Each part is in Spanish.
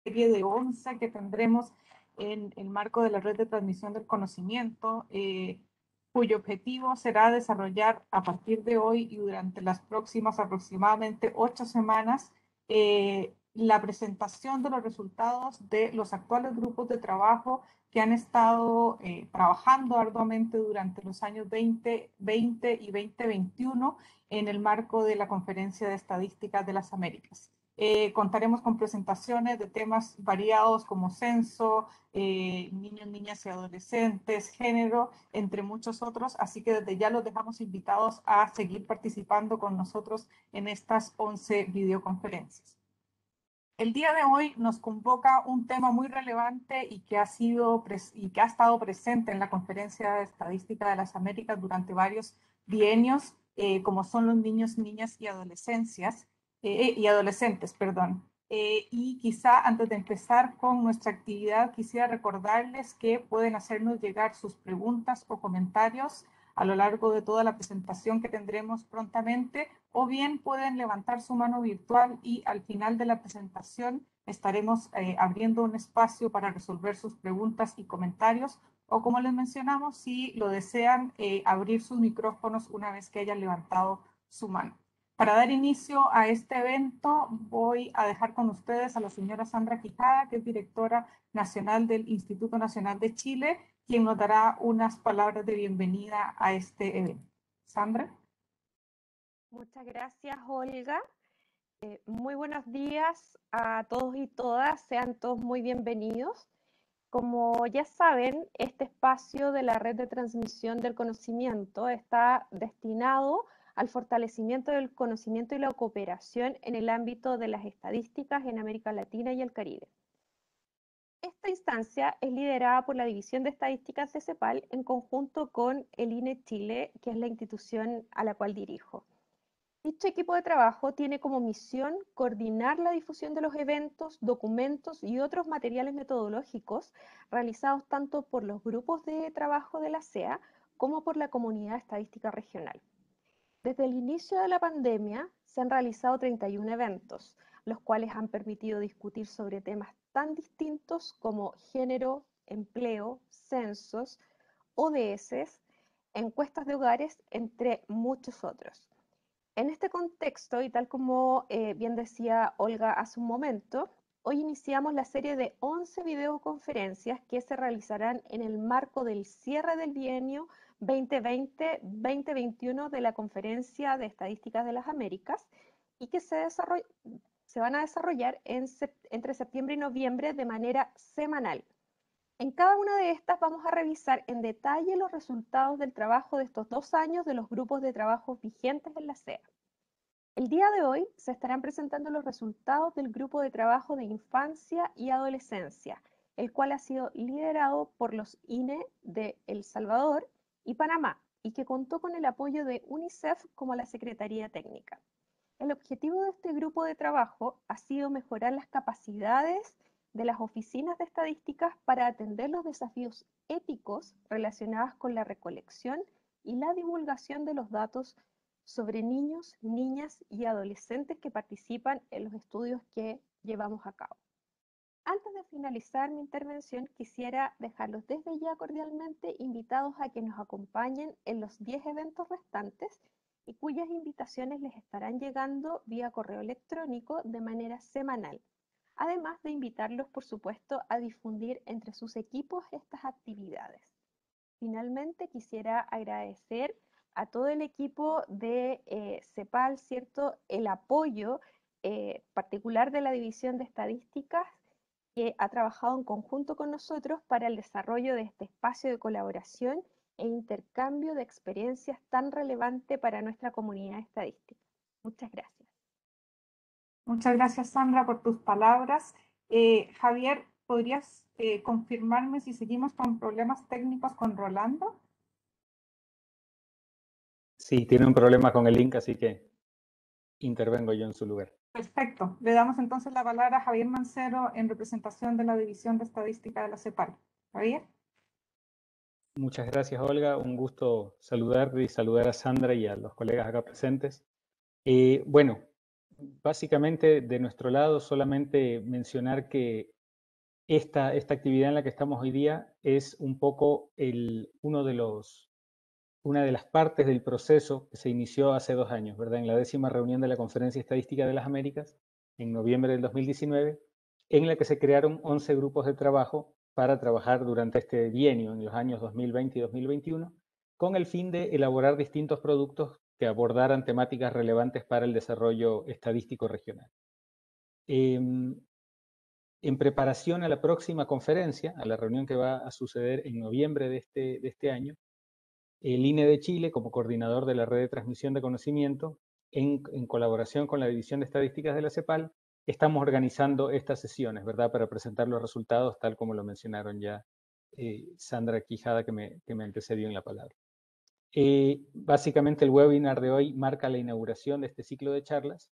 serie de 11 que tendremos en el marco de la red de transmisión del conocimiento, cuyo objetivo será desarrollar a partir de hoy y durante las próximas aproximadamente 8 semanas la presentación de los resultados de los actuales grupos de trabajo que han estado trabajando arduamente durante los años 2020 y 2021 en el marco de la Conferencia de Estadísticas de las Américas. Contaremos con presentaciones de temas variados como censo, niños, niñas y adolescentes, género, entre muchos otros. Así que desde ya los dejamos invitados a seguir participando con nosotros en estas 11 videoconferencias. El día de hoy nos convoca un tema muy relevante y que ha estado presente en la Conferencia de Estadística de las Américas durante varios bienios, como son los niños, niñas y adolescentes, perdón. Y quizá antes de empezar con nuestra actividad, quisiera recordarles que pueden hacernos llegar sus preguntas o comentarios a lo largo de toda la presentación que tendremos prontamente, o bien pueden levantar su mano virtual y al final de la presentación estaremos abriendo un espacio para resolver sus preguntas y comentarios, o como les mencionamos, si lo desean, abrir sus micrófonos una vez que hayan levantado su mano. Para dar inicio a este evento, voy a dejar con ustedes a la señora Sandra Quijada, que es directora nacional del Instituto Nacional de Chile, quien nos dará unas palabras de bienvenida a este evento. Sandra. Muchas gracias, Olga. Muy buenos días a todos y todas. Sean todos muy bienvenidos. Como ya saben, este espacio de la red de transmisión del conocimiento está destinado al fortalecimiento del conocimiento y la cooperación en el ámbito de las estadísticas en América Latina y el Caribe. Esta instancia es liderada por la División de Estadísticas de CEPAL en conjunto con el INE Chile, que es la institución a la cual dirijo. Dicho equipo de trabajo tiene como misión coordinar la difusión de los eventos, documentos y otros materiales metodológicos realizados tanto por los grupos de trabajo de la CEA como por la comunidad estadística regional. Desde el inicio de la pandemia se han realizado 31 eventos, los cuales han permitido discutir sobre temas tan distintos como género, empleo, censos, ODS, encuestas de hogares, entre muchos otros. En este contexto, y tal como bien decía Olga hace un momento, hoy iniciamos la serie de 11 videoconferencias que se realizarán en el marco del cierre del bienio 2020-2021 de la Conferencia de Estadísticas de las Américas y que se van a desarrollar entre septiembre y noviembre de manera semanal. En cada una de estas vamos a revisar en detalle los resultados del trabajo de estos 2 años de los grupos de trabajo vigentes en la CEA. El día de hoy se estarán presentando los resultados del grupo de trabajo de infancia y adolescencia, el cual ha sido liderado por los INE de El Salvador y Panamá y que contó con el apoyo de UNICEF como la Secretaría Técnica. El objetivo de este grupo de trabajo ha sido mejorar las capacidades de las oficinas de estadísticas para atender los desafíos éticos relacionados con la recolección y la divulgación de los datos sobre niños, niñas y adolescentes que participan en los estudios que llevamos a cabo. Antes de finalizar mi intervención, quisiera dejarlos desde ya cordialmente invitados a que nos acompañen en los 10 eventos restantes y cuyas invitaciones les estarán llegando vía correo electrónico de manera semanal. Además de invitarlos, por supuesto, a difundir entre sus equipos estas actividades. Finalmente, quisiera agradecer a todo el equipo de CEPAL, ¿cierto? El apoyo particular de la División de Estadísticas que ha trabajado en conjunto con nosotros para el desarrollo de este espacio de colaboración e intercambio de experiencias tan relevante para nuestra comunidad estadística. Muchas gracias. Muchas gracias, Sandra, por tus palabras. Javier, ¿podrías confirmarme si seguimos con problemas técnicos con Rolando? Sí, tiene un problema con el link, así que intervengo yo en su lugar. Perfecto. Le damos entonces la palabra a Javier Mancero en representación de la División de Estadística de la CEPAL. Javier. Muchas gracias, Olga. Un gusto saludarte y saludar a Sandra y a los colegas acá presentes. Bueno, básicamente de nuestro lado solamente mencionar que esta actividad en la que estamos hoy día es un poco una de las partes del proceso que se inició hace 2 años, ¿verdad? En la 10ª reunión de la Conferencia Estadística de las Américas, en noviembre del 2019, en la que se crearon 11 grupos de trabajo para trabajar durante este bienio, en los años 2020 y 2021, con el fin de elaborar distintos productos que abordaran temáticas relevantes para el desarrollo estadístico regional. En preparación a la próxima conferencia, a la reunión que va a suceder en noviembre de este año, el INE de Chile, como coordinador de la red de transmisión de conocimiento, en colaboración con la División de Estadísticas de la CEPAL, estamos organizando estas sesiones, ¿verdad?, para presentar los resultados, tal como lo mencionaron ya Sandra Quijada, que me antecedió en la palabra. Básicamente el webinar de hoy marca la inauguración de este ciclo de charlas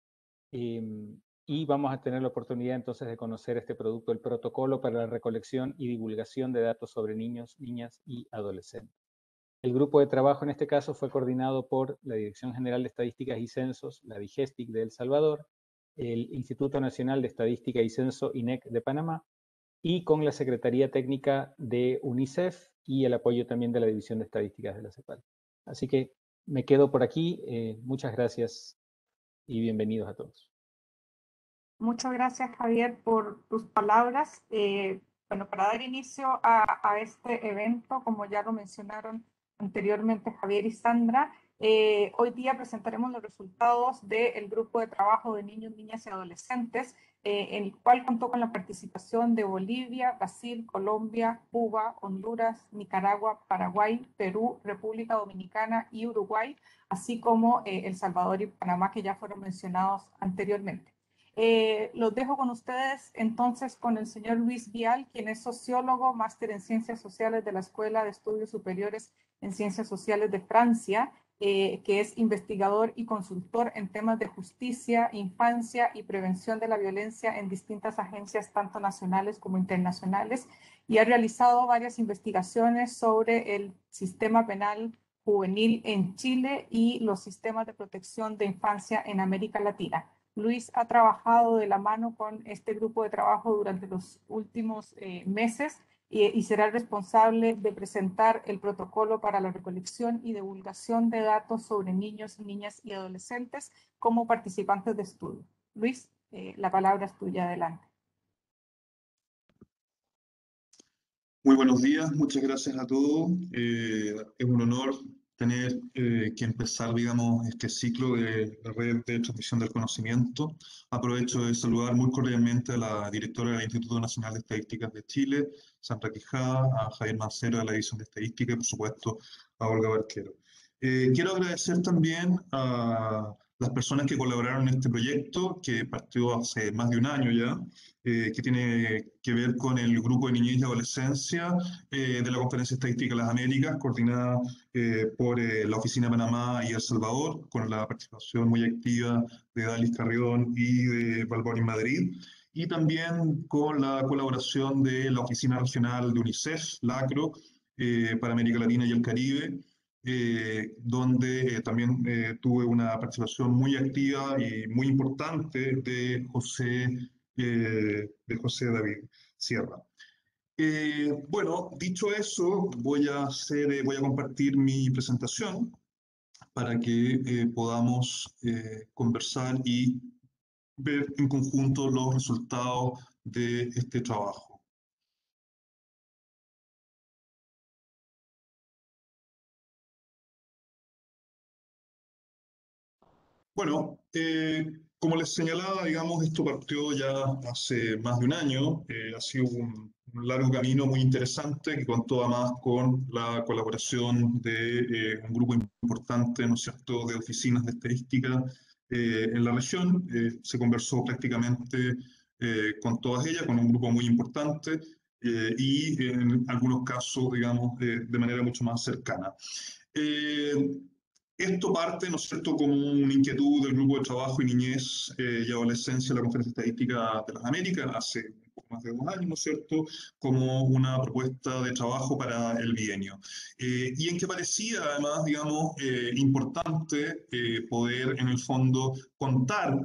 y vamos a tener la oportunidad entonces de conocer este producto, el protocolo para la recolección y divulgación de datos sobre niños, niñas y adolescentes. El grupo de trabajo en este caso fue coordinado por la Dirección General de Estadísticas y Censos, la DIGESTIC de El Salvador, el Instituto Nacional de Estadística y Censo, INEC de Panamá, y con la Secretaría Técnica de UNICEF y el apoyo también de la División de Estadísticas de la CEPAL. Así que me quedo por aquí. Muchas gracias y bienvenidos a todos. Muchas gracias, Javier, por tus palabras. Bueno, para dar inicio a este evento, como ya lo mencionaron anteriormente Javier y Sandra, hoy día presentaremos los resultados del grupo de trabajo de niños, niñas y adolescentes, en el cual contó con la participación de Bolivia, Brasil, Colombia, Cuba, Honduras, Nicaragua, Paraguay, Perú, República Dominicana y Uruguay, así como El Salvador y Panamá, que ya fueron mencionados anteriormente. Los dejo con ustedes entonces con el señor Luis Vial, quien es sociólogo, máster en Ciencias Sociales de la Escuela de Estudios Superiores en Ciencias Sociales de Francia, que es investigador y consultor en temas de justicia, infancia y prevención de la violencia en distintas agencias, tanto nacionales como internacionales, y ha realizado varias investigaciones sobre el sistema penal juvenil en Chile y los sistemas de protección de infancia en América Latina. Luis ha trabajado de la mano con este grupo de trabajo durante los últimos meses y será responsable de presentar el protocolo para la recolección y divulgación de datos sobre niños, niñas y adolescentes como participantes de estudio. Luis, la palabra es tuya, adelante. Muy buenos días, muchas gracias a todos. Es un honor tener que empezar, digamos, este ciclo de la red de transmisión del conocimiento. Aprovecho de saludar muy cordialmente a la directora del Instituto Nacional de Estadísticas de Chile, Sandra Quijada, a Javier Mancero de la División de Estadística y, por supuesto, a Olga Barquero. Quiero agradecer también a las personas que colaboraron en este proyecto, que partió hace más de un año ya, que tiene que ver con el grupo de niñez y adolescencia de la Conferencia Estadística de las Américas, coordinada por la Oficina de Panamá y El Salvador, con la participación muy activa de Dalis Carrión y de Balboni Madrid, y también con la colaboración de la Oficina Regional de UNICEF, LACRO, para América Latina y el Caribe, donde también tuve una participación muy activa y muy importante de José David Sierra. Bueno, dicho eso, voy a compartir mi presentación para que podamos conversar y ver en conjunto los resultados de este trabajo. Bueno, como les señalaba, digamos, esto partió ya hace más de un año. Ha sido un largo camino muy interesante que contó además con la colaboración de un grupo importante, ¿no es cierto?, de oficinas de estadística en la región. Se conversó prácticamente con todas ellas, con un grupo muy importante y en algunos casos, digamos, de manera mucho más cercana. Esto parte, ¿no es cierto?, como una inquietud del grupo de trabajo y niñez y adolescencia de la Conferencia Estadística de las Américas hace un poco más de 2 años, ¿no es cierto?, como una propuesta de trabajo para el bienio. Y en que parecía, además, digamos, importante poder, en el fondo, contar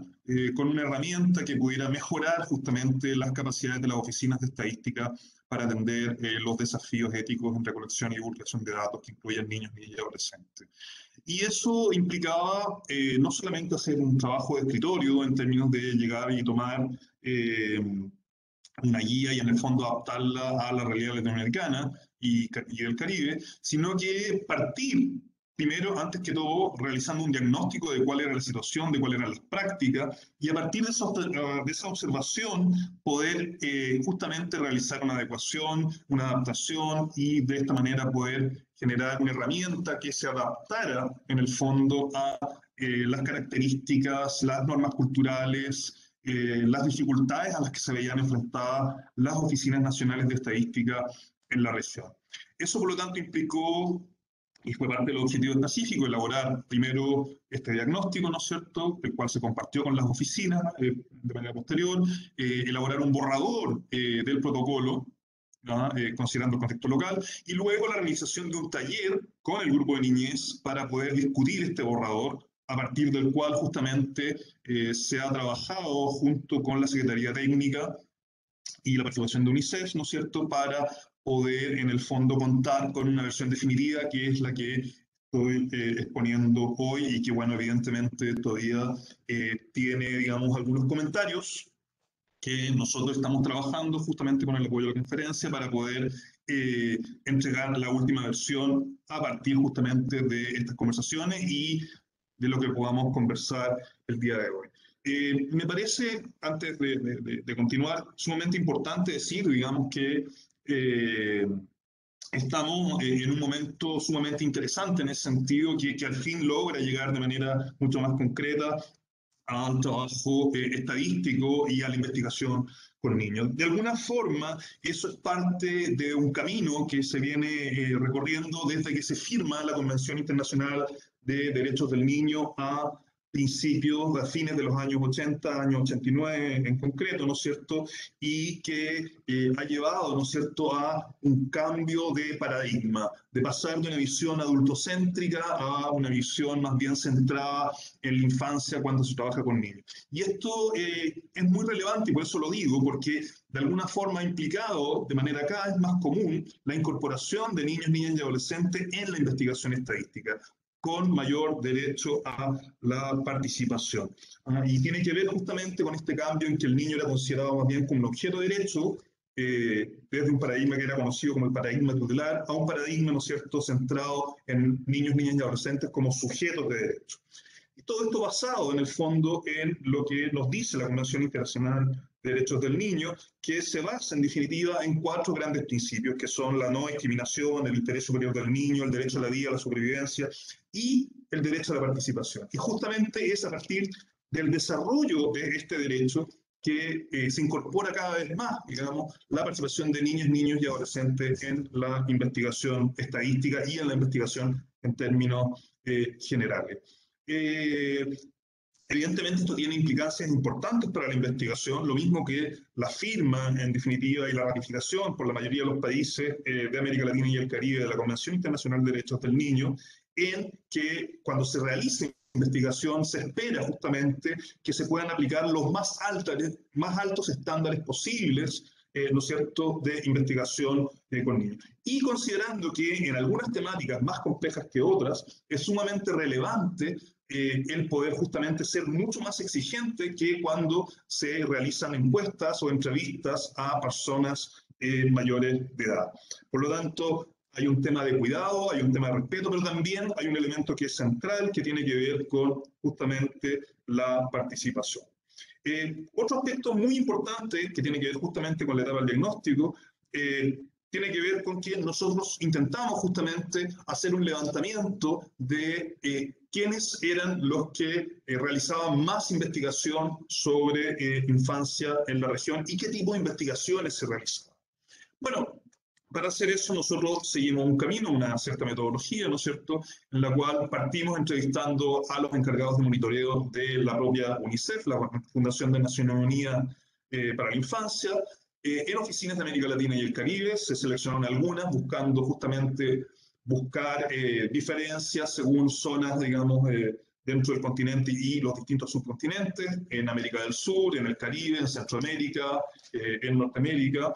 con una herramienta que pudiera mejorar justamente las capacidades de las oficinas de estadística para atender los desafíos éticos en recolección y divulgación de datos que incluyen niños, niñas y adolescentes. Y eso implicaba no solamente hacer un trabajo de escritorio en términos de llegar y tomar una guía y en el fondo adaptarla a la realidad latinoamericana y del Caribe, sino que partir primero, antes que todo, realizando un diagnóstico de cuál era la situación, de cuáles eran las prácticas, y a partir de esa observación poder justamente realizar una adecuación, una adaptación, y de esta manera poder generar una herramienta que se adaptara en el fondo a las características, las normas culturales, las dificultades a las que se veían enfrentadas las oficinas nacionales de estadística en la región. Eso, por lo tanto, implicó, y fue parte del objetivo específico, elaborar primero este diagnóstico, ¿no es cierto?, el cual se compartió con las oficinas de manera posterior, elaborar un borrador del protocolo, considerando el contexto local, y luego la realización de un taller con el grupo de niñez para poder discutir este borrador, a partir del cual justamente se ha trabajado junto con la Secretaría Técnica y la participación de UNICEF, ¿no es cierto?, para poder en el fondo contar con una versión definitiva que es la que estoy exponiendo hoy y que, bueno, evidentemente todavía tiene, digamos, algunos comentarios que nosotros estamos trabajando justamente con el apoyo de la conferencia para poder entregar la última versión a partir justamente de estas conversaciones y de lo que podamos conversar el día de hoy. Me parece, antes de continuar, sumamente importante decir, digamos, que estamos en un momento sumamente interesante en ese sentido, que al fin logra llegar de manera mucho más concreta a un trabajo estadístico y a la investigación con niños. De alguna forma, eso es parte de un camino que se viene recorriendo desde que se firma la Convención Internacional de Derechos del Niño a principios, a fines de los años 80, años 89 en concreto, ¿no es cierto? Y que ha llevado, ¿no es cierto?, a un cambio de paradigma, de pasar de una visión adultocéntrica a una visión más bien centrada en la infancia cuando se trabaja con niños. Y esto es muy relevante, y por eso lo digo, porque de alguna forma ha implicado de manera cada vez más común la incorporación de niños, niñas y adolescentes en la investigación estadística, con mayor derecho a la participación. Y tiene que ver justamente con este cambio en que el niño era considerado más bien como un objeto de derecho, desde un paradigma que era conocido como el paradigma tutelar, a un paradigma, ¿no es cierto?, centrado en niños, niñas y adolescentes como sujetos de derecho. Y todo esto basado, en el fondo, en lo que nos dice la Convención Internacional de Derechos del Niño, que se basa, en definitiva, en 4 grandes principios, que son la no discriminación, el interés superior del niño, el derecho a la vida, a la supervivencia y el derecho a la participación. Y justamente es a partir del desarrollo de este derecho que se incorpora cada vez más, digamos, la participación de niñas, niños y adolescentes en la investigación estadística y en la investigación en términos generales. Evidentemente esto tiene implicancias importantes para la investigación, lo mismo que la firma, en definitiva, y la ratificación por la mayoría de los países de América Latina y el Caribe de la Convención Internacional de Derechos del Niño, en que cuando se realice investigación se espera justamente que se puedan aplicar los más altos estándares posibles, ¿no es cierto?, de investigación con niños. Y considerando que en algunas temáticas más complejas que otras, es sumamente relevante el poder justamente ser mucho más exigente que cuando se realizan encuestas o entrevistas a personas mayores de edad. Por lo tanto, hay un tema de cuidado, hay un tema de respeto, pero también hay un elemento que es central, que tiene que ver con justamente la participación. Otro aspecto muy importante que tiene que ver justamente con la etapa del diagnóstico, tiene que ver con que nosotros intentamos justamente hacer un levantamiento de quiénes eran los que realizaban más investigación sobre infancia en la región y qué tipo de investigaciones se realizaban. Bueno, para hacer eso nosotros seguimos un camino, una cierta metodología, ¿no es cierto?, en la cual partimos entrevistando a los encargados de monitoreo de la propia UNICEF, la Fundación de Naciones Unidas para la Infancia, en oficinas de América Latina y el Caribe. Se seleccionaron algunas buscando justamente buscar diferencias según zonas, digamos, dentro del continente y los distintos subcontinentes, en América del Sur, en el Caribe, en Centroamérica, en Norteamérica.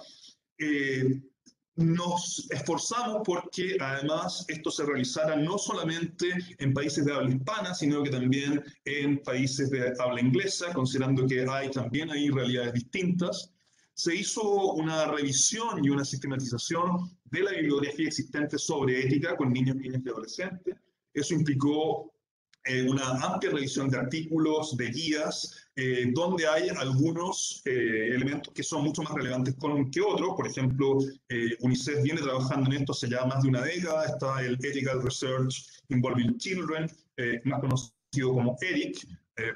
Nos esforzamos porque además esto se realizara no solamente en países de habla hispana, sino que también en países de habla inglesa, considerando que hay también ahí realidades distintas. Se hizo una revisión y una sistematización de la bibliografía existente sobre ética con niños, niñas y adolescentes. Eso implicó una amplia revisión de artículos, de guías, donde hay algunos elementos que son mucho más relevantes que otros. Por ejemplo, UNICEF viene trabajando en esto hace ya más de una década. Está el Ethical Research Involving Children, más conocido como ERIC,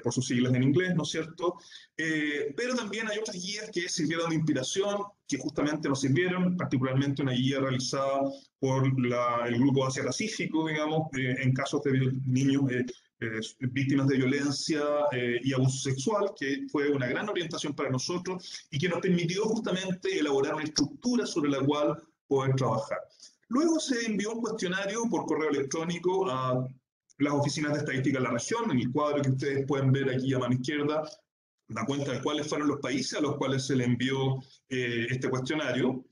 por sus siglas en inglés, ¿no es cierto? Pero también hay otras guías que sirvieron de inspiración, que justamente nos sirvieron, particularmente una guía realizada por el Grupo Asia-Pacífico, digamos, en casos de niños víctimas de violencia y abuso sexual, que fue una gran orientación para nosotros y que nos permitió justamente elaborar una estructura sobre la cual poder trabajar. Luego se envió un cuestionario por correo electrónico a las oficinas de estadística de la región. En el cuadro que ustedes pueden ver aquí a mano izquierda, da cuenta de cuáles fueron los países a los cuales se le envió este cuestionario.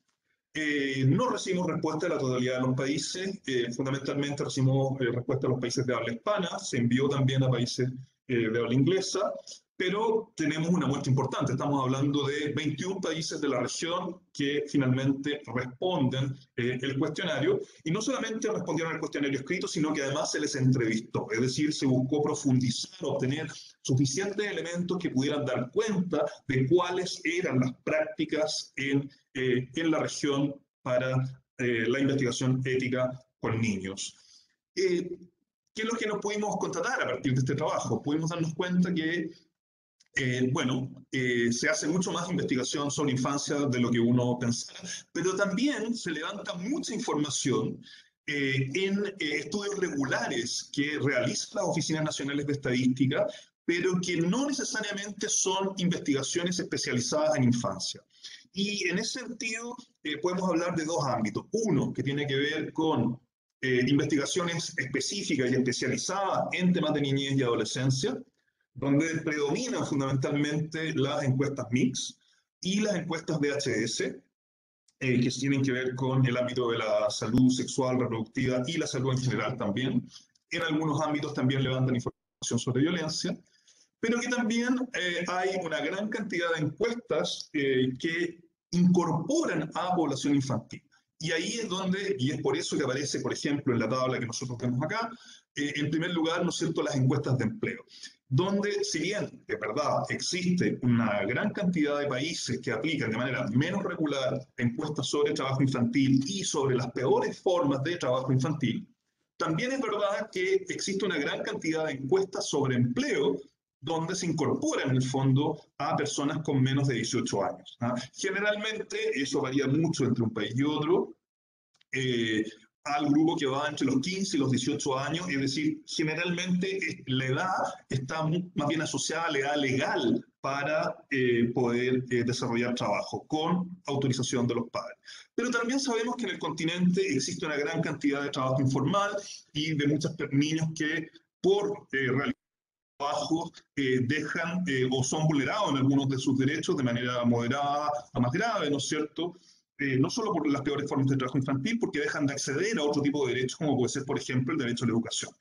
No recibimos respuesta de la totalidad de los países, fundamentalmente recibimos respuesta de los países de habla hispana, se envió también a países de habla inglesa, pero tenemos una muestra importante. Estamos hablando de 21 países de la región que finalmente responden el cuestionario, y no solamente respondieron al cuestionario escrito, sino que además se les entrevistó, es decir, se buscó profundizar, obtener suficientes elementos que pudieran dar cuenta de cuáles eran las prácticas en la región para la investigación ética con niños. ¿Qué es lo que nos pudimos constatar a partir de este trabajo? Pudimos darnos cuenta que se hace mucho más investigación sobre infancia de lo que uno pensara, pero también se levanta mucha información en estudios regulares que realizan las Oficinas Nacionales de Estadística, pero que no necesariamente son investigaciones especializadas en infancia. Y en ese sentido podemos hablar de dos ámbitos. Uno, que tiene que ver con investigaciones específicas y especializadas en temas de niñez y adolescencia, donde predominan fundamentalmente las encuestas MICS y las encuestas DHS, que tienen que ver con el ámbito de la salud sexual, reproductiva y la salud en general también. En algunos ámbitos también levantan información sobre violencia, pero que también hay una gran cantidad de encuestas que incorporan a población infantil. Y ahí es donde, y es por eso que aparece, por ejemplo, en la tabla que nosotros vemos acá, en primer lugar, ¿no es cierto?, las encuestas de empleo, donde, si bien de verdad existe una gran cantidad de países que aplican de manera menos regular encuestas sobre trabajo infantil y sobre las peores formas de trabajo infantil, también es verdad que existe una gran cantidad de encuestas sobre empleo donde se incorpora en el fondo a personas con menos de 18 años. Generalmente eso varía mucho entre un país y otro, al grupo que va entre los 15 y los 18 años, es decir, generalmente la edad está más bien asociada a la edad legal para poder desarrollar trabajo, con autorización de los padres. Pero también sabemos que en el continente existe una gran cantidad de trabajo informal y de muchos niños que por realizar trabajo dejan o son vulnerados en algunos de sus derechos de manera moderada a más grave, ¿no es cierto? No solo por las peores formas de trabajo infantil, porque dejan de acceder a otro tipo de derechos, como puede ser, por ejemplo, el derecho a la educación.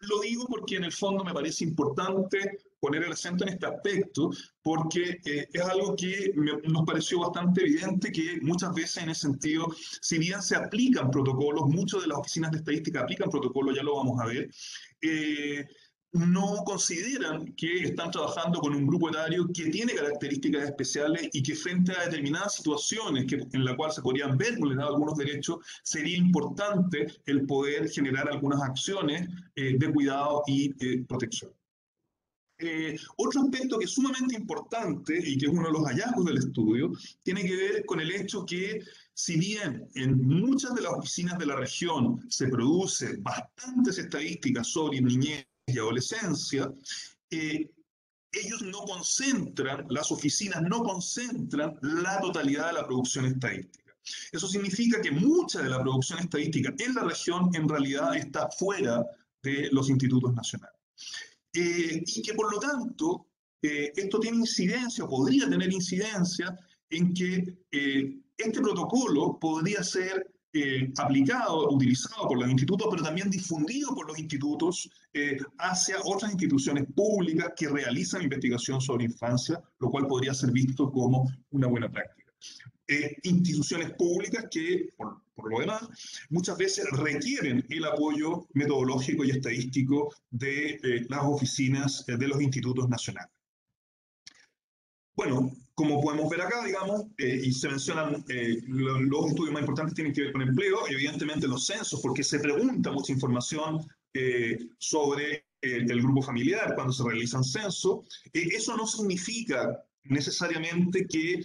Lo digo porque en el fondo me parece importante poner el acento en este aspecto, porque es algo que nos pareció bastante evidente, que muchas veces en ese sentido, si bien se aplican protocolos, muchas de las oficinas de estadística aplican protocolos, ya lo vamos a ver, no consideran que están trabajando con un grupo etario que tiene características especiales y que frente a determinadas situaciones en las cuales se podrían ver vulnerados algunos derechos, sería importante el poder generar algunas acciones de cuidado y protección. Otro aspecto que es sumamente importante y que es uno de los hallazgos del estudio tiene que ver con el hecho que, si bien en muchas de las oficinas de la región se producen bastantes estadísticas sobre niñez y adolescencia, ellos no concentran, las oficinas no concentran la totalidad de la producción estadística. Eso significa que mucha de la producción estadística en la región en realidad está fuera de los institutos nacionales. Y que por lo tanto, esto tiene incidencia, o podría tener incidencia, en que este protocolo podría ser aplicado, utilizado por los institutos, pero también difundido por los institutos hacia otras instituciones públicas que realizan investigación sobre infancia, lo cual podría ser visto como una buena práctica. Instituciones públicas que, por lo demás, muchas veces requieren el apoyo metodológico y estadístico de las oficinas de los institutos nacionales. Bueno, como podemos ver acá, digamos, y se mencionan los estudios más importantes tienen que ver con empleo, evidentemente los censos, porque se pregunta mucha información sobre el grupo familiar cuando se realizan censos. Eso no significa necesariamente que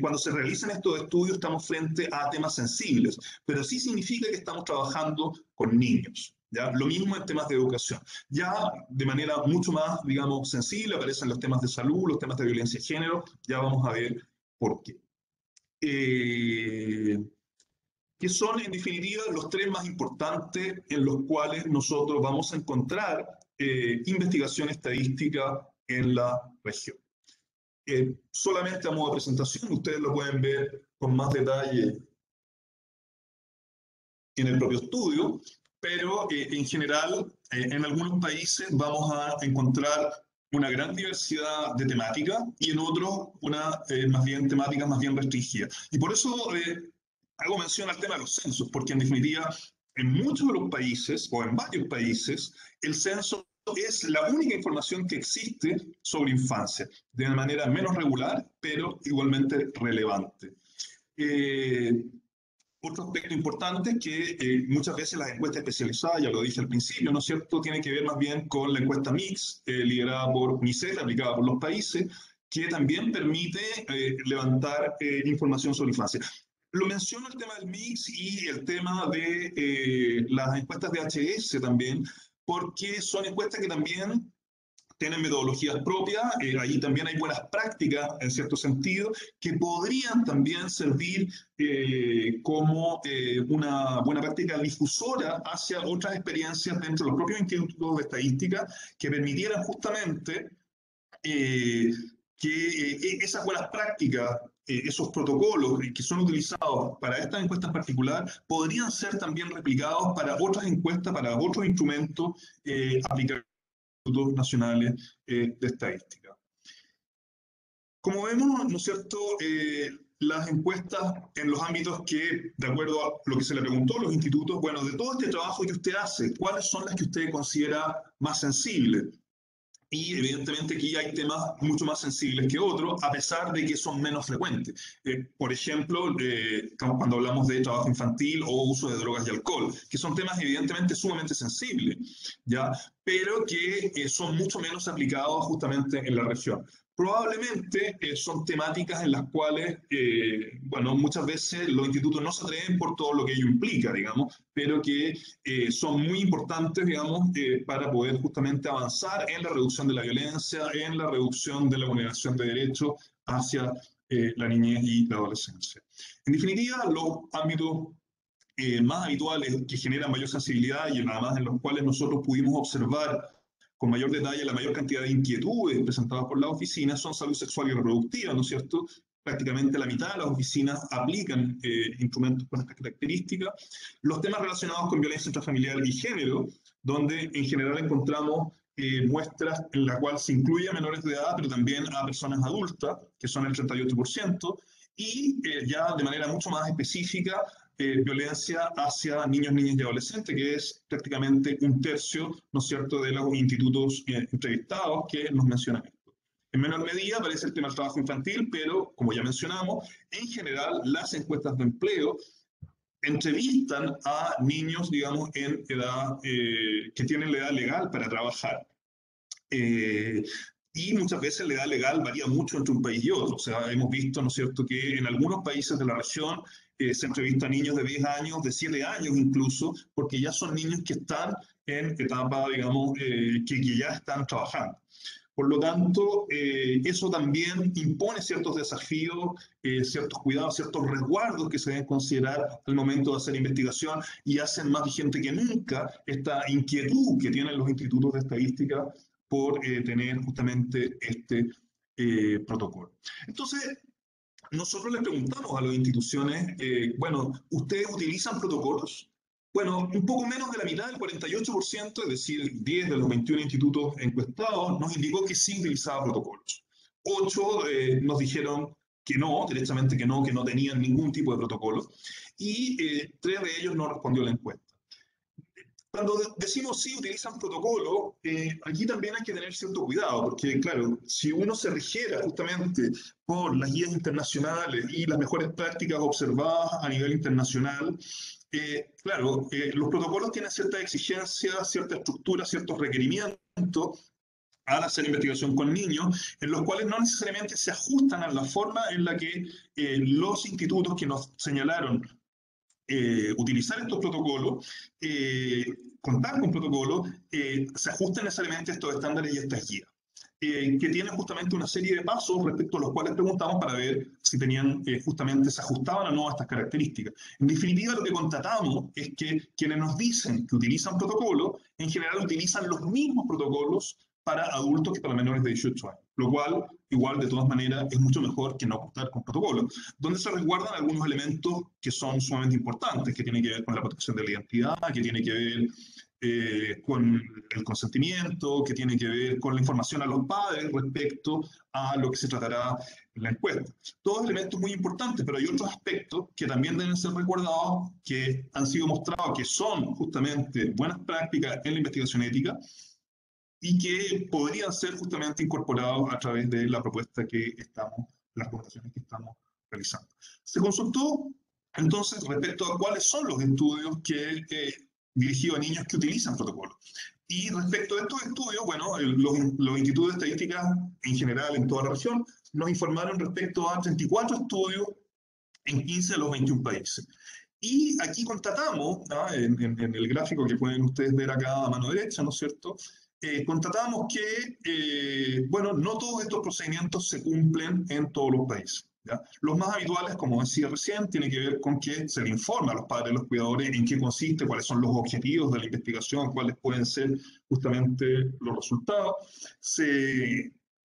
cuando se realizan estos estudios estamos frente a temas sensibles, pero sí significa que estamos trabajando con niños. ¿Ya? Lo mismo en temas de educación. Ya de manera mucho más, digamos, sensible aparecen los temas de salud, los temas de violencia de género, ya vamos a ver por qué. Que son, en definitiva, los tres más importantes en los cuales nosotros vamos a encontrar investigación estadística en la región. Solamente a modo de presentación, ustedes lo pueden ver con más detalle en el propio estudio, pero en general, en algunos países vamos a encontrar una gran diversidad de temáticas y en otros más bien temáticas más bien restringidas. Y por eso hago mención al tema de los censos, porque en definitiva, en muchos de los países, o en varios países, el censo es la única información que existe sobre infancia, de una manera menos regular, pero igualmente relevante. Otro aspecto importante es que muchas veces las encuestas especializadas, ya lo dije al principio, ¿no es cierto?, tienen que ver más bien con la encuesta MIX, liderada por UNICEF, aplicada por los países, que también permite levantar información sobre infancia. Lo menciono el tema del MIX y el tema de las encuestas de HS también, porque son encuestas que también tienen metodologías propias, ahí también hay buenas prácticas, en cierto sentido, que podrían también servir como una buena práctica difusora hacia otras experiencias dentro de los propios institutos de estadística que permitieran justamente que esas buenas prácticas, esos protocolos que son utilizados para estas encuestas en particular, podrían ser también replicados para otras encuestas, para otros instrumentos aplicados nacionales de estadística. Como vemos, ¿no es cierto?, las encuestas en los ámbitos que, de acuerdo a lo que se le preguntó a los institutos, bueno, de todo este trabajo que usted hace, ¿cuáles son las que usted considera más sensibles? Y evidentemente aquí hay temas mucho más sensibles que otros, a pesar de que son menos frecuentes. Por ejemplo, cuando hablamos de trabajo infantil o uso de drogas y alcohol, que son temas evidentemente sumamente sensibles, ¿ya? Pero que son mucho menos aplicados justamente en la región. Probablemente son temáticas en las cuales, bueno, muchas veces los institutos no se atreven por todo lo que ello implica, digamos, pero que son muy importantes, digamos, para poder justamente avanzar en la reducción de la violencia, en la reducción de la vulneración de derechos hacia la niñez y la adolescencia. En definitiva, los ámbitos más habituales que generan mayor sensibilidad y nada más en los cuales nosotros pudimos observar con mayor detalle la mayor cantidad de inquietudes presentadas por la oficina son salud sexual y reproductiva, ¿no es cierto? Prácticamente la mitad de las oficinas aplican instrumentos con estas características. Los temas relacionados con violencia intrafamiliar y género, donde en general encontramos muestras en las cuales se incluye a menores de edad, pero también a personas adultas, que son el 38%, y ya de manera mucho más específica, violencia hacia niños, niñas y adolescentes, que es prácticamente un tercio, ¿no es cierto?, de los institutos entrevistados que nos mencionan esto. En menor medida aparece el tema del trabajo infantil, pero, como ya mencionamos, en general las encuestas de empleo entrevistan a niños, digamos, en edad, que tienen la edad legal para trabajar. Y muchas veces la edad legal varía mucho entre un país y otro. O sea, hemos visto, ¿no es cierto?, que en algunos países de la región se entrevista a niños de 10 años, de 7 años incluso, porque ya son niños que están en etapa, digamos, que ya están trabajando. Por lo tanto, eso también impone ciertos desafíos, ciertos cuidados, ciertos resguardos que se deben considerar al momento de hacer investigación y hacen más vigente que nunca esta inquietud que tienen los institutos de estadística por tener justamente este protocolo. Entonces, nosotros les preguntamos a las instituciones, bueno, ¿ustedes utilizan protocolos? Bueno, un poco menos de la mitad, el 48%, es decir, 10 de los 21 institutos encuestados, nos indicó que sí utilizaba protocolos. 8 nos dijeron que no, directamente que no tenían ningún tipo de protocolo, y 3 de ellos no respondió a la encuesta. Cuando decimos sí utilizan protocolo, aquí también hay que tener cierto cuidado, porque claro, si uno se rigiera justamente por las guías internacionales y las mejores prácticas observadas a nivel internacional, claro, los protocolos tienen ciertas exigencias, cierta estructura, ciertos requerimientos al hacer investigación con niños, en los cuales no necesariamente se ajustan a la forma en la que los institutos que nos señalaron utilizar estos protocolos, contar con protocolos, se ajustan necesariamente a estos estándares y a estas guías, que tienen justamente una serie de pasos respecto a los cuales preguntamos para ver si tenían, justamente se ajustaban o no a estas características. En definitiva, lo que constatamos es que quienes nos dicen que utilizan protocolos, en general utilizan los mismos protocolos para adultos que para menores de 18 años, lo cual, igual, de todas maneras, es mucho mejor que no contar con protocolos, donde se resguardan algunos elementos que son sumamente importantes, que tienen que ver con la protección de la identidad, que tiene que ver con el consentimiento, que tiene que ver con la información a los padres respecto a lo que se tratará en la encuesta. Todos elementos muy importantes, pero hay otros aspectos que también deben ser resguardados, que han sido mostrados que son justamente buenas prácticas en la investigación ética, y que podrían ser justamente incorporados a través de la propuesta que estamos, las recomendaciones que estamos realizando. Se consultó entonces respecto a cuáles son los estudios que dirigidos a niños que utilizan protocolos. Y respecto a estos estudios, bueno, los institutos de estadística en general en toda la región nos informaron respecto a 34 estudios en 15 de los 21 países. Y aquí constatamos, ¿no? en el gráfico que pueden ustedes ver acá a mano derecha, ¿no es cierto?, constatamos que, bueno, no todos estos procedimientos se cumplen en todos los países, ¿ya? Los más habituales, como decía recién, tiene que ver con que se le informa a los padres y los cuidadores en qué consiste, cuáles son los objetivos de la investigación, cuáles pueden ser justamente los resultados.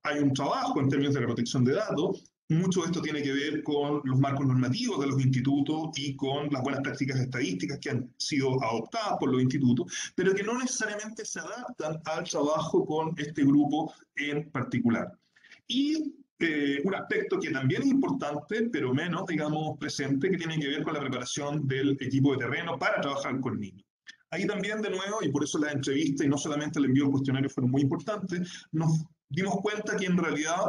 Hay un trabajo en términos de la protección de datos. Mucho de esto tiene que ver con los marcos normativos de los institutos y con las buenas prácticas estadísticas que han sido adoptadas por los institutos, pero que no necesariamente se adaptan al trabajo con este grupo en particular. Y un aspecto que también es importante, pero menos, digamos, presente, que tiene que ver con la preparación del equipo de terreno para trabajar con niños. Ahí también, de nuevo, y por eso las entrevistas y no solamente el envío del cuestionario fueron muy importantes, nos dimos cuenta que en realidad,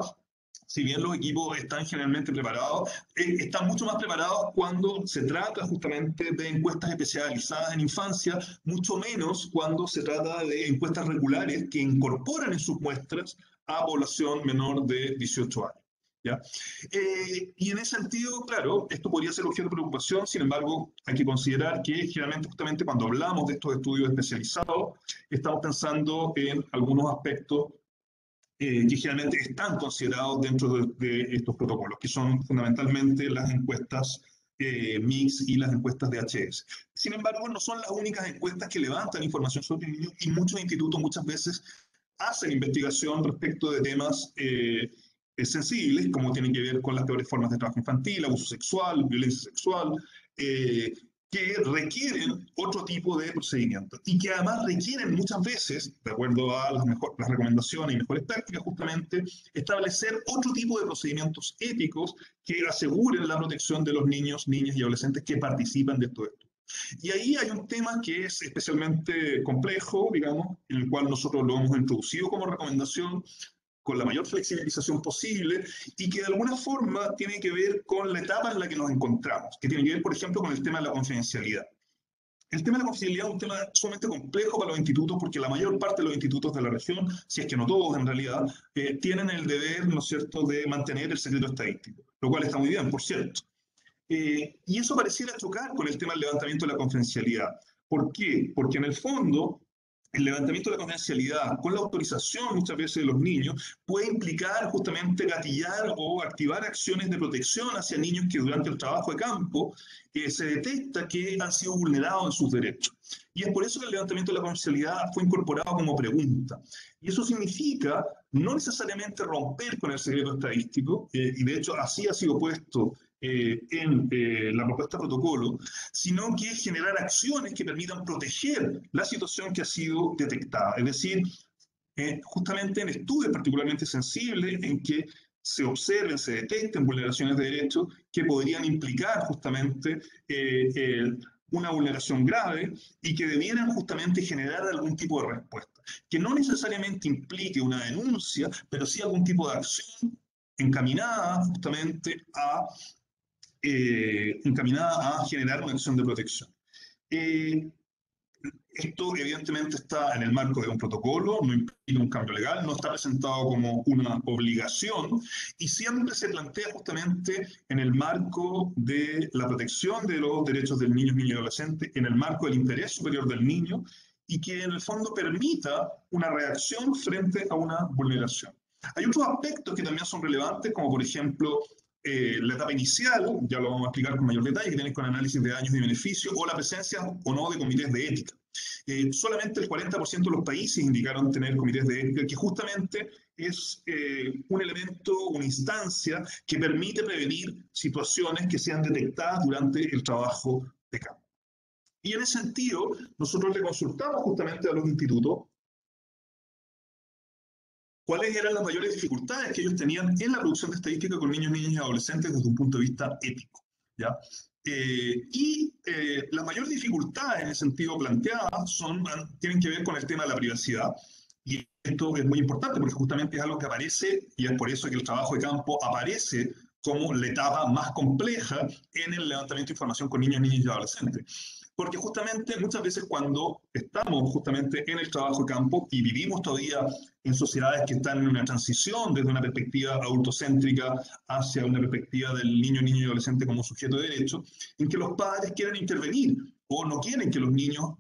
si bien los equipos están generalmente preparados, están mucho más preparados cuando se trata justamente de encuestas especializadas en infancia, mucho menos cuando se trata de encuestas regulares que incorporan en sus muestras a población menor de 18 años. ¿Ya? Y en ese sentido, claro, esto podría ser objeto de preocupación, sin embargo, hay que considerar que generalmente justamente cuando hablamos de estos estudios especializados, estamos pensando en algunos aspectos que generalmente están considerados dentro de estos protocolos, que son fundamentalmente las encuestas MIX y las encuestas de HS. Sin embargo, no son las únicas encuestas que levantan información sobre niños y muchos institutos muchas veces hacen investigación respecto de temas sensibles, como tienen que ver con las peores formas de trabajo infantil, abuso sexual, violencia sexual, que requieren otro tipo de procedimientos y que además requieren muchas veces, de acuerdo a las recomendaciones y mejores prácticas, justamente establecer otro tipo de procedimientos éticos que aseguren la protección de los niños, niñas y adolescentes que participan de estos estudios. Y ahí hay un tema que es especialmente complejo, digamos, en el cual nosotros lo hemos introducido como recomendación, con la mayor flexibilización posible y que de alguna forma tiene que ver con la etapa en la que nos encontramos, que tiene que ver, por ejemplo, con el tema de la confidencialidad. El tema de la confidencialidad es un tema sumamente complejo para los institutos porque la mayor parte de los institutos de la región, si es que no todos en realidad, tienen el deber, ¿no es cierto?, de mantener el secreto estadístico, lo cual está muy bien, por cierto. Y eso pareciera chocar con el tema del levantamiento de la confidencialidad. ¿Por qué? Porque en el fondo el levantamiento de la confidencialidad con la autorización muchas veces de los niños puede implicar justamente gatillar o activar acciones de protección hacia niños que durante el trabajo de campo se detecta que han sido vulnerados en sus derechos. Y es por eso que el levantamiento de la confidencialidad fue incorporado como pregunta. Y eso significa no necesariamente romper con el secreto estadístico, y de hecho así ha sido puesto en la propuesta de protocolo, sino que generar acciones que permitan proteger la situación que ha sido detectada. Es decir, justamente en estudios particularmente sensibles en que se observen, se detecten vulneraciones de derechos que podrían implicar justamente una vulneración grave y que debieran justamente generar algún tipo de respuesta, que no necesariamente implique una denuncia, pero sí algún tipo de acción encaminada justamente a generar una acción de protección. Esto evidentemente está en el marco de un protocolo, no implica un cambio legal, no está presentado como una obligación y siempre se plantea justamente en el marco de la protección de los derechos del niño, niña y adolescente, en el marco del interés superior del niño y que en el fondo permita una reacción frente a una vulneración. Hay otros aspectos que también son relevantes, como por ejemplo la etapa inicial, ya lo vamos a explicar con mayor detalle, que tiene con análisis de daños y beneficios, o la presencia o no de comités de ética. Solamente el 40% de los países indicaron tener comités de ética, que justamente es un elemento, una instancia que permite prevenir situaciones que sean detectadas durante el trabajo de campo. Y en ese sentido, nosotros le consultamos justamente a los institutos cuáles eran las mayores dificultades que ellos tenían en la producción de estadística con niños, niñas y adolescentes desde un punto de vista ético, ¿ya? Las mayores dificultades en el sentido planteadas tienen que ver con el tema de la privacidad, y esto es muy importante porque justamente es algo que aparece, y es por eso que el trabajo de campo aparece como la etapa más compleja en el levantamiento de información con niños, niñas y adolescentes. Porque justamente muchas veces cuando estamos justamente en el trabajo de campo y vivimos todavía en sociedades que están en una transición desde una perspectiva adultocéntrica hacia una perspectiva del niño, niña y adolescente como sujeto de derecho, en que los padres quieren intervenir o no quieren que los niños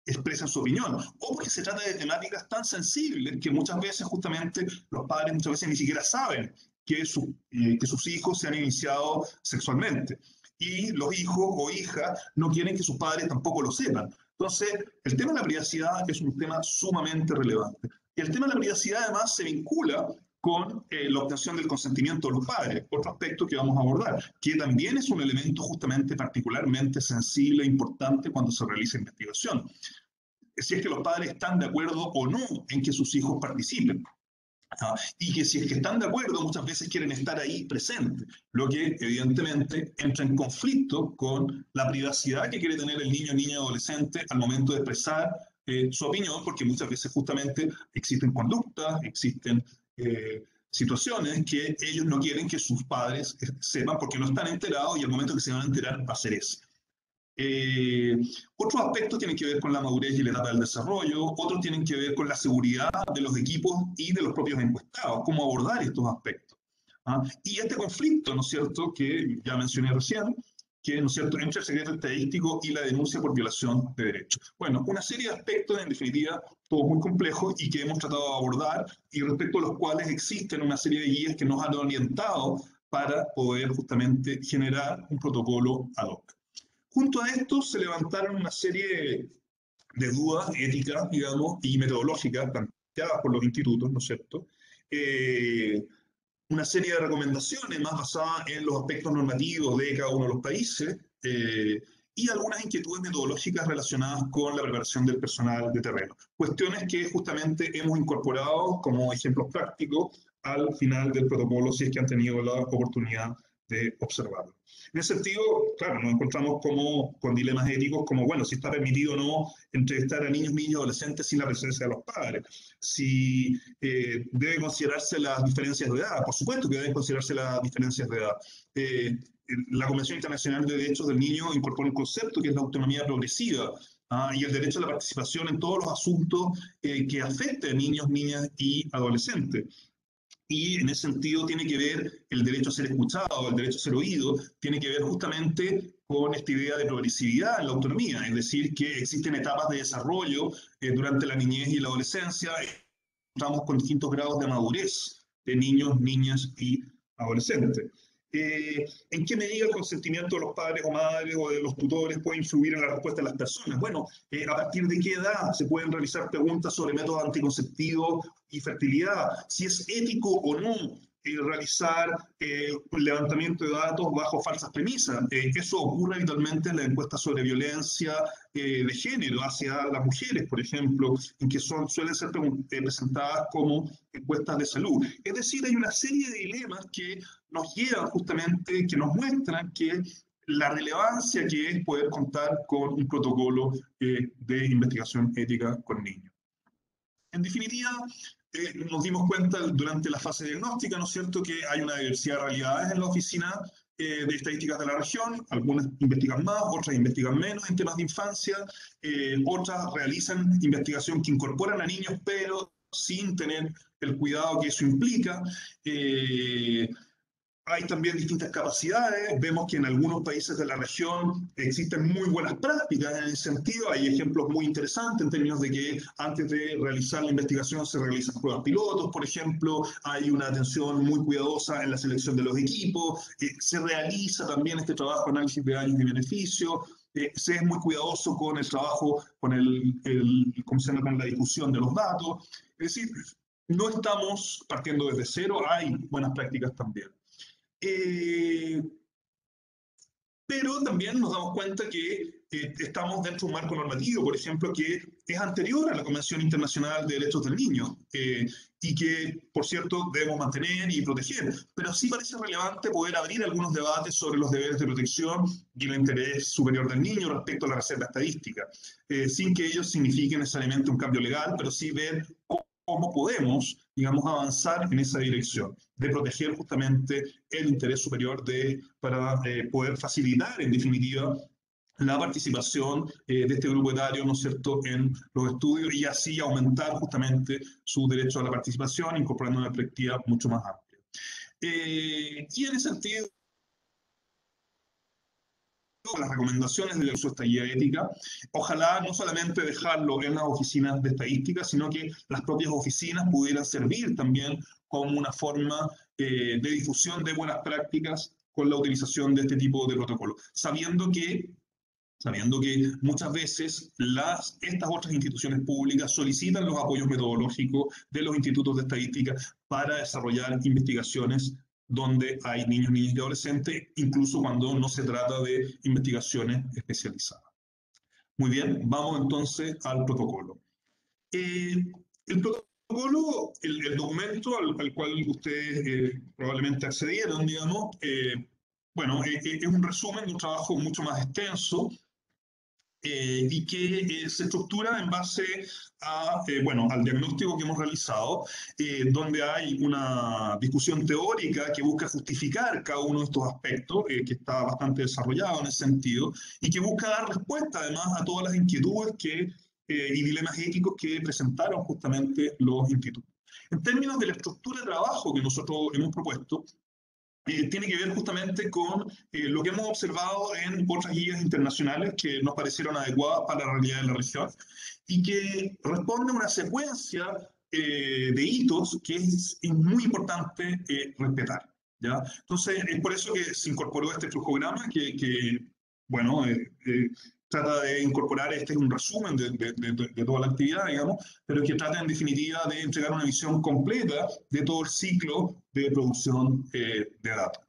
expresen su opinión, o porque se trata de temáticas tan sensibles que muchas veces justamente los padres muchas veces ni siquiera saben que sus hijos se han iniciado sexualmente. Y los hijos o hijas no quieren que sus padres tampoco lo sepan. Entonces, el tema de la privacidad es un tema sumamente relevante. Y el tema de la privacidad además se vincula con la obtención del consentimiento de los padres, otro aspecto que vamos a abordar, que también es un elemento justamente particularmente sensible e importante cuando se realiza investigación. Si es que los padres están de acuerdo o no en que sus hijos participen. Y que si es que están de acuerdo, muchas veces quieren estar ahí presentes, lo que evidentemente entra en conflicto con la privacidad que quiere tener el niño, niña, adolescente al momento de expresar su opinión, porque muchas veces justamente existen conductas, existen situaciones que ellos no quieren que sus padres sepan porque no están enterados y al momento que se van a enterar va a ser ese. Otros aspectos tienen que ver con la madurez y la etapa del desarrollo, otros tienen que ver con la seguridad de los equipos y de los propios encuestados, cómo abordar estos aspectos. Y este conflicto, ¿no es cierto?, que ya mencioné recién, que, ¿no es cierto?, entre el secreto estadístico y la denuncia por violación de derechos. Bueno, una serie de aspectos, en definitiva, todos muy complejos y que hemos tratado de abordar y respecto a los cuales existen una serie de guías que nos han orientado para poder justamente generar un protocolo ad hoc. Junto a esto se levantaron una serie de dudas éticas, digamos, y metodológicas planteadas por los institutos, ¿no es cierto? Una serie de recomendaciones más basadas en los aspectos normativos de cada uno de los países y algunas inquietudes metodológicas relacionadas con la preparación del personal de terreno. Cuestiones que justamente hemos incorporado como ejemplos prácticos al final del protocolo, si es que han tenido la oportunidad de observarlo. En ese sentido, claro, nos encontramos con dilemas éticos como, bueno, si está permitido o no entrevistar a niños, niñas y adolescentes sin la presencia de los padres, si deben considerarse las diferencias de edad, por supuesto que deben considerarse las diferencias de edad. La Convención Internacional de Derechos del Niño incorpora un concepto que es la autonomía progresiva, y el derecho a la participación en todos los asuntos que afecten a niños, niñas y adolescentes. y en ese sentido tiene que ver el derecho a ser escuchado, el derecho a ser oído, tiene que ver justamente con esta idea de progresividad en la autonomía, es decir, que existen etapas de desarrollo durante la niñez y la adolescencia, estamos con distintos grados de madurez de niños, niñas y adolescentes. ¿En qué medida el consentimiento de los padres o madres o de los tutores puede influir en la respuesta de las personas? Bueno, ¿a partir de qué edad se pueden realizar preguntas sobre métodos anticonceptivos y fertilidad? Si es ético o no realizar un levantamiento de datos bajo falsas premisas. Eso ocurre habitualmente en la encuesta sobre violencia de género hacia las mujeres, por ejemplo, en que suelen ser presentadas como encuestas de salud. Es decir, hay una serie de dilemas que nos llevan justamente, que nos muestran que la relevancia que es poder contar con un protocolo de investigación ética con niños. En definitiva, nos dimos cuenta durante la fase diagnóstica, ¿no es cierto?, que hay una diversidad de realidades en la oficina de estadísticas de la región. Algunas investigan más, otras investigan menos en temas de infancia, otras realizan investigación que incorporan a niños, pero sin tener el cuidado que eso implica. Hay también distintas capacidades, vemos que en algunos países de la región existen muy buenas prácticas en ese sentido, hay ejemplos muy interesantes en términos de que antes de realizar la investigación se realizan pruebas pilotos, por ejemplo, hay una atención muy cuidadosa en la selección de los equipos, se realiza también este trabajo de análisis de daños y beneficios, se es muy cuidadoso con el trabajo, con ¿cómo se llama?, con la difusión de los datos, es decir, no estamos partiendo desde cero, hay buenas prácticas también. Pero también nos damos cuenta que estamos dentro de un marco normativo, por ejemplo, que es anterior a la Convención Internacional de Derechos del Niño y que, por cierto, debemos mantener y proteger. Pero sí parece relevante poder abrir algunos debates sobre los deberes de protección y el interés superior del niño respecto a la reserva estadística, sin que ello signifique necesariamente un cambio legal, pero sí ver cómo podemos, digamos, avanzar en esa dirección, de proteger justamente el interés superior para poder facilitar, en definitiva, la participación de este grupo etario, ¿no es cierto?, en los estudios y así aumentar justamente su derecho a la participación, incorporando una perspectiva mucho más amplia. Y en ese sentido, las recomendaciones de esta guía ética, ojalá no solamente dejarlo en las oficinas de estadística, sino que las propias oficinas pudieran servir también como una forma de difusión de buenas prácticas con la utilización de este tipo de protocolos, sabiendo que muchas veces estas otras instituciones públicas solicitan los apoyos metodológicos de los institutos de estadística para desarrollar investigaciones donde hay niños, niñas y adolescentes, incluso cuando no se trata de investigaciones especializadas. Muy bien, vamos entonces al protocolo. El protocolo, el documento al cual ustedes probablemente accedieron, digamos, bueno, es un resumen de un trabajo mucho más extenso, y que se estructura en base a, bueno, al diagnóstico que hemos realizado, donde hay una discusión teórica que busca justificar cada uno de estos aspectos, que está bastante desarrollado en ese sentido, y que busca dar respuesta además a todas las inquietudes y dilemas éticos que presentaron justamente los institutos. En términos de la estructura de trabajo que nosotros hemos propuesto, tiene que ver justamente con lo que hemos observado en otras guías internacionales que nos parecieron adecuadas para la realidad de la región y que responde a una secuencia de hitos que es muy importante respetar, ¿ya? Entonces, es por eso que se incorporó este flujograma que bueno, trata de incorporar, este es un resumen de toda la actividad, digamos, pero que trata en definitiva de entregar una visión completa de todo el ciclo de producción de datos.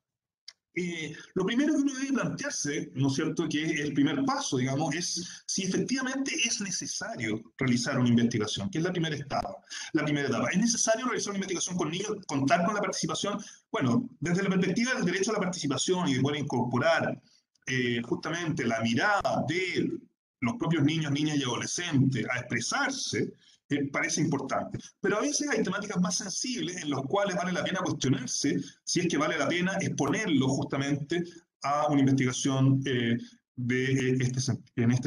Lo primero que uno debe plantearse, ¿no es cierto?, que es el primer paso, digamos, es si efectivamente es necesario realizar una investigación, que es la primera etapa. ¿Es necesario realizar una investigación con niños, contar con la participación? Bueno, desde la perspectiva del derecho a la participación y de poder incorporar justamente la mirada de los propios niños, niñas y adolescentes a expresarse, parece importante. Pero a veces hay temáticas más sensibles en las cuales vale la pena cuestionarse si es que vale la pena exponerlo justamente a una investigación en este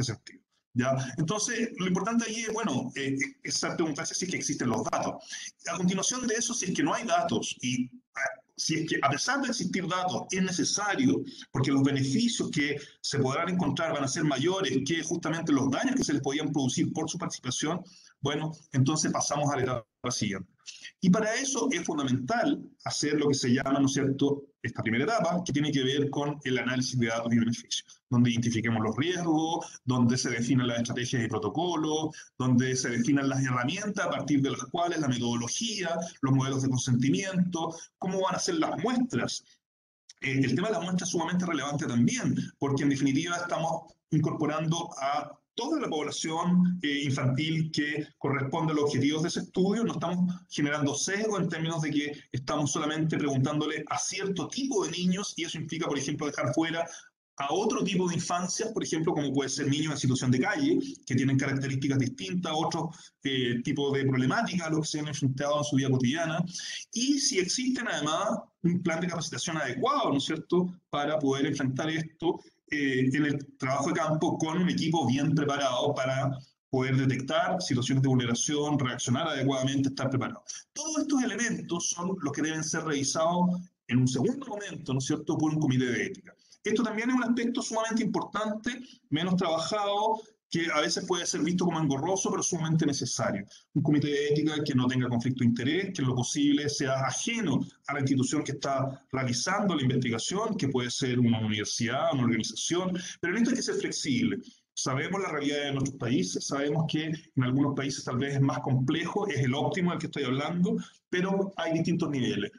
sentido. ¿Ya? Entonces, lo importante allí es, bueno, es preguntarse si es que existen los datos. A continuación de eso, si es que no hay datos y si es que a pesar de existir datos es necesario, porque los beneficios que se podrán encontrar van a ser mayores que justamente los daños que se les podían producir por su participación, bueno, entonces pasamos a la etapa siguiente. Y para eso es fundamental hacer lo que se llama, ¿no es cierto?, esta primera etapa, que tiene que ver con el análisis de datos y beneficios, donde identifiquemos los riesgos, donde se definan las estrategias y protocolos, donde se definan las herramientas a partir de las cuales la metodología, los modelos de consentimiento, cómo van a ser las muestras. El tema de las muestras es sumamente relevante también, porque en definitiva estamos incorporando a toda la población infantil que corresponde a los objetivos de ese estudio. No estamos generando sesgo en términos de que estamos solamente preguntándole a cierto tipo de niños, y eso implica, por ejemplo, dejar fuera a otro tipo de infancias, por ejemplo, como puede ser niños en situación de calle, que tienen características distintas, otro tipo de problemáticas a los que se han enfrentado en su vida cotidiana, y si existen además un plan de capacitación adecuado, ¿no es cierto?, para poder enfrentar esto en el trabajo de campo con un equipo bien preparado para poder detectar situaciones de vulneración, reaccionar adecuadamente, estar preparado. Todos estos elementos son los que deben ser revisados en un segundo momento, ¿no es cierto?, por un comité de ética. Esto también es un aspecto sumamente importante, menos trabajado, que a veces puede ser visto como engorroso, pero sumamente necesario. Un comité de ética que no tenga conflicto de interés, que en lo posible sea ajeno a la institución que está realizando la investigación, que puede ser una universidad, una organización, pero en esto hay que ser flexible. Sabemos la realidad de nuestros países, sabemos que en algunos países tal vez es más complejo, es el óptimo del que estoy hablando, pero hay distintos niveles.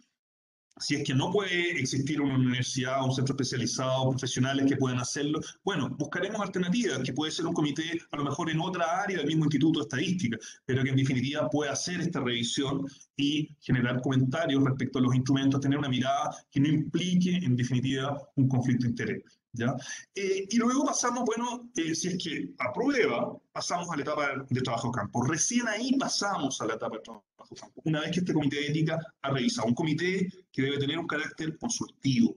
Si es que no puede existir una universidad, un centro especializado, profesionales que puedan hacerlo, bueno, buscaremos alternativas, que puede ser un comité a lo mejor en otra área del mismo Instituto de Estadística, pero que en definitiva pueda hacer esta revisión y generar comentarios respecto a los instrumentos, tener una mirada que no implique en definitiva un conflicto de interés. ¿Ya? Y luego pasamos, bueno, si es que aprueba, pasamos a la etapa de trabajo campo. Recién ahí pasamos a la etapa de trabajo campo, una vez que este comité de ética ha revisado. Un comité que debe tener un carácter consultivo.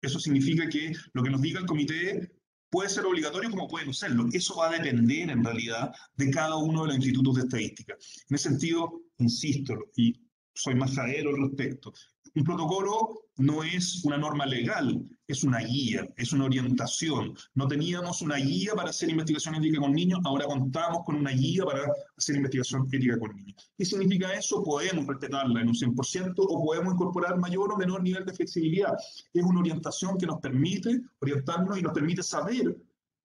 Eso significa que lo que nos diga el comité puede ser obligatorio como puede no serlo. Eso va a depender en realidad de cada uno de los institutos de estadística. En ese sentido, insisto, y soy majadero al respecto, un protocolo no es una norma legal, es una guía, es una orientación. No teníamos una guía para hacer investigación ética con niños, ahora contamos con una guía para hacer investigación ética con niños. ¿Qué significa eso? Podemos respetarla en un 100% o podemos incorporar mayor o menor nivel de flexibilidad. Es una orientación que nos permite orientarnos y nos permite saber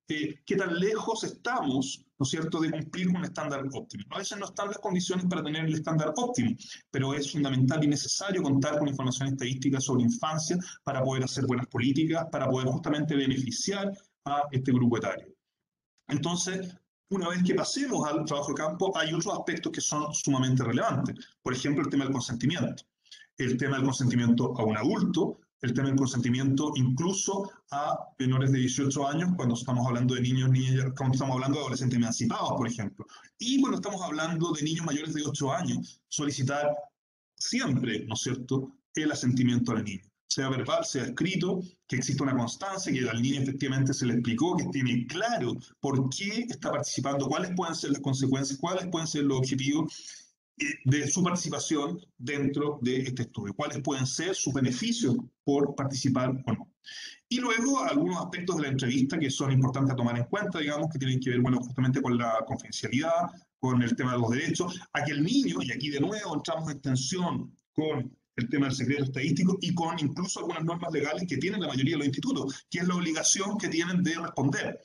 qué tan lejos estamos, ¿no es cierto?, de cumplir con un estándar óptimo. A veces no están las condiciones para tener el estándar óptimo, pero es fundamental y necesario contar con información estadística sobre infancia para poder hacer buenas políticas, para poder justamente beneficiar a este grupo etario. Entonces, una vez que pasemos al trabajo de campo, hay otros aspectos que son sumamente relevantes. Por ejemplo, el tema del consentimiento. El tema del consentimiento a un adulto, el tema del consentimiento incluso a menores de 18 años, cuando estamos hablando de niños, niñas, cuando estamos hablando de adolescentes emancipados, por ejemplo. Y cuando estamos hablando de niños mayores de 8 años, solicitar siempre, ¿no es cierto?, el asentimiento al niño. Sea verbal, sea escrito, que exista una constancia, que al niño efectivamente se le explicó, que tiene claro por qué está participando, cuáles pueden ser las consecuencias, cuáles pueden ser los objetivos de su participación dentro de este estudio, cuáles pueden ser sus beneficios por participar o no. Y luego algunos aspectos de la entrevista que son importantes a tomar en cuenta, digamos, que tienen que ver, bueno, justamente con la confidencialidad, con el tema de los derechos, a que el niño, y aquí de nuevo entramos en tensión con el tema del secreto estadístico y con incluso algunas normas legales que tienen la mayoría de los institutos, que es la obligación que tienen de responder.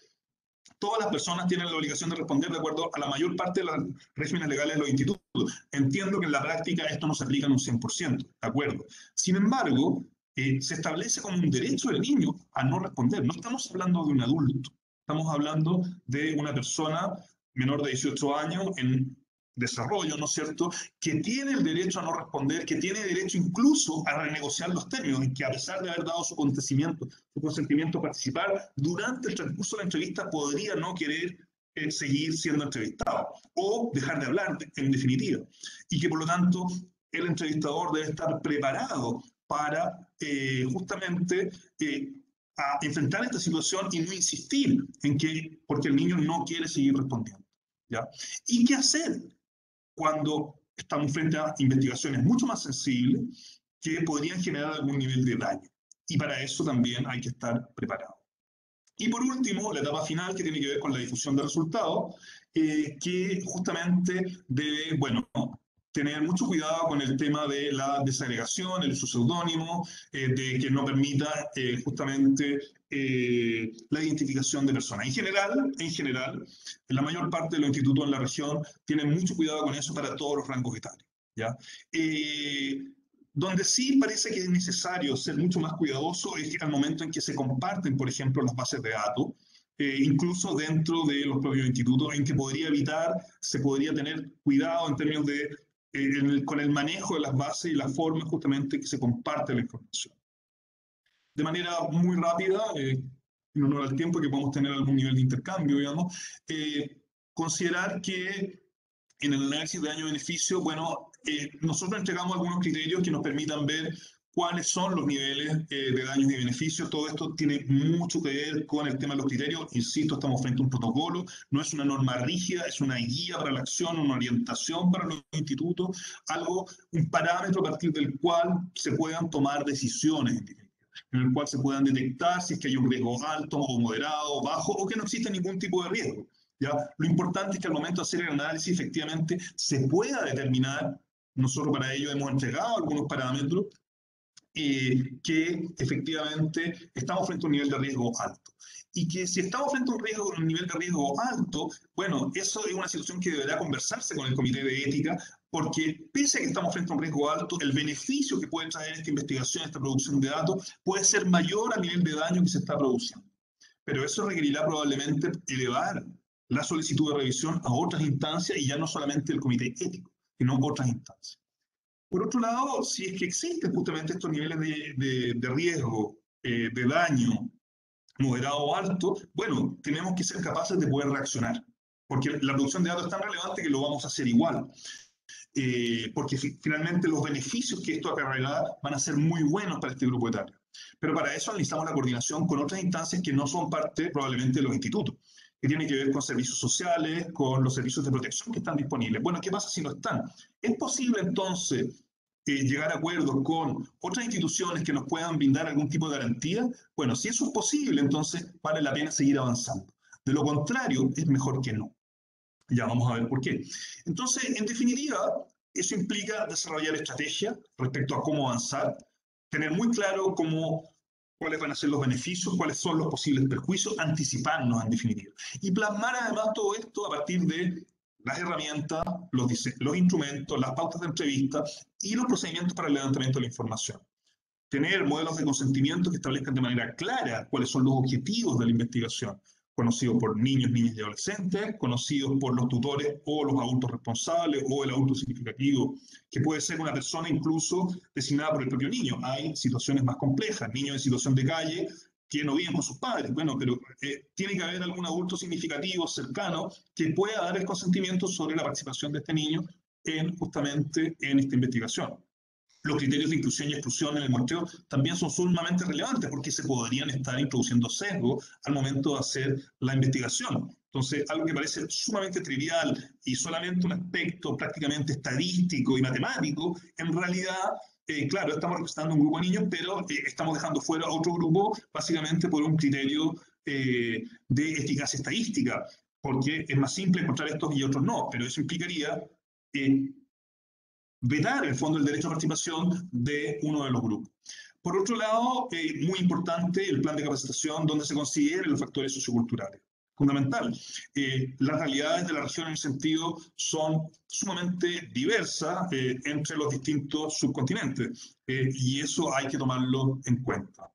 Todas las personas tienen la obligación de responder de acuerdo a la mayor parte de los regímenes legales de los institutos. Entiendo que en la práctica esto no se aplica en un 100%, ¿de acuerdo? Sin embargo, se establece como un derecho del niño a no responder. No estamos hablando de un adulto, estamos hablando de una persona menor de 18 años en desarrollo, ¿no es cierto?, que tiene el derecho a no responder, que tiene derecho incluso a renegociar los términos, y que a pesar de haber dado su consentimiento a participar, durante el transcurso de la entrevista podría no querer seguir siendo entrevistado o dejar de hablar en definitiva, y que por lo tanto el entrevistador debe estar preparado para justamente a enfrentar esta situación y no insistir en que, porque el niño no quiere seguir respondiendo, ¿ya? ¿Y qué hacer cuando estamos frente a investigaciones mucho más sensibles que podrían generar algún nivel de daño? Y para eso también hay que estar preparado. Y por último, la etapa final, que tiene que ver con la difusión de resultados, que justamente debe, bueno, tener mucho cuidado con el tema de la desagregación, el uso seudónimo, de que no permita justamente la identificación de personas. En general, la mayor parte de los institutos en la región tienen mucho cuidado con eso para todos los rangos etarios, ¿ya? Donde sí parece que es necesario ser mucho más cuidadoso es al momento en que se comparten, por ejemplo, las bases de datos, incluso dentro de los propios institutos, en que se podría tener cuidado en términos de, con el manejo de las bases y la forma justamente que se comparte la información. De manera muy rápida, en honor al tiempo que podemos tener algún nivel de intercambio, digamos, considerar que en el análisis de daño-beneficio, bueno, nosotros entregamos algunos criterios que nos permitan ver cuáles son los niveles de daños y beneficios. Todo esto tiene mucho que ver con el tema de los criterios. Insisto, estamos frente a un protocolo, no es una norma rígida, es una guía para la acción, una orientación para los institutos, un parámetro a partir del cual se puedan tomar decisiones, en el cual se puedan detectar si es que hay un riesgo alto o moderado o bajo, o que no existe ningún tipo de riesgo. ¿Ya? Lo importante es que al momento de hacer el análisis efectivamente se pueda determinar, nosotros para ello hemos entregado algunos parámetros, que efectivamente estamos frente a un nivel de riesgo alto. Y que si estamos frente a un nivel de riesgo alto, bueno, eso es una situación que deberá conversarse con el Comité de Ética, porque pese a que estamos frente a un riesgo alto, el beneficio que puede traer esta investigación, esta producción de datos, puede ser mayor al nivel de daño que se está produciendo. Pero eso requerirá probablemente elevar la solicitud de revisión a otras instancias y ya no solamente el comité ético, sino otras instancias. Por otro lado, si es que existen justamente estos niveles de riesgo, de daño moderado o alto, bueno, tenemos que ser capaces de poder reaccionar, porque la producción de datos es tan relevante que lo vamos a hacer igual. Porque finalmente los beneficios que esto acarreará van a ser muy buenos para este grupo etario. Pero para eso necesitamos la coordinación con otras instancias que no son parte probablemente de los institutos, que tienen que ver con servicios sociales, con los servicios de protección que están disponibles. Bueno, ¿qué pasa si no están? ¿Es posible entonces llegar a acuerdos con otras instituciones que nos puedan brindar algún tipo de garantía? Bueno, si eso es posible, entonces vale la pena seguir avanzando. De lo contrario, es mejor que no. Ya vamos a ver por qué. Entonces, en definitiva, eso implica desarrollar estrategias respecto a cómo avanzar, tener muy claro cuáles van a ser los beneficios, cuáles son los posibles perjuicios, anticiparnos en definitiva. Y plasmar además todo esto a partir de las herramientas, los instrumentos, las pautas de entrevista y los procedimientos para el levantamiento de la información. Tener modelos de consentimiento que establezcan de manera clara cuáles son los objetivos de la investigación, conocidos por niños, niñas y adolescentes, conocidos por los tutores o los adultos responsables o el adulto significativo, que puede ser una persona incluso designada por el propio niño. Hay situaciones más complejas, niños en situación de calle que no viven con sus padres. Bueno, pero tiene que haber algún adulto significativo, cercano, que pueda dar el consentimiento sobre la participación de este niño justamente en esta investigación. Los criterios de inclusión y exclusión en el muestreo también son sumamente relevantes porque se podrían estar introduciendo sesgos al momento de hacer la investigación. Entonces, algo que parece sumamente trivial y solamente un aspecto prácticamente estadístico y matemático, en realidad, claro, estamos representando un grupo de niños, pero estamos dejando fuera a otro grupo básicamente por un criterio de eficacia estadística, porque es más simple encontrar estos y otros no, pero eso implicaría vetar el fondo del derecho a participación de uno de los grupos. Por otro lado, muy importante el plan de capacitación donde se consideren los factores socioculturales. Fundamental. Las realidades de la región en ese sentido son sumamente diversas entre los distintos subcontinentes y eso hay que tomarlo en cuenta.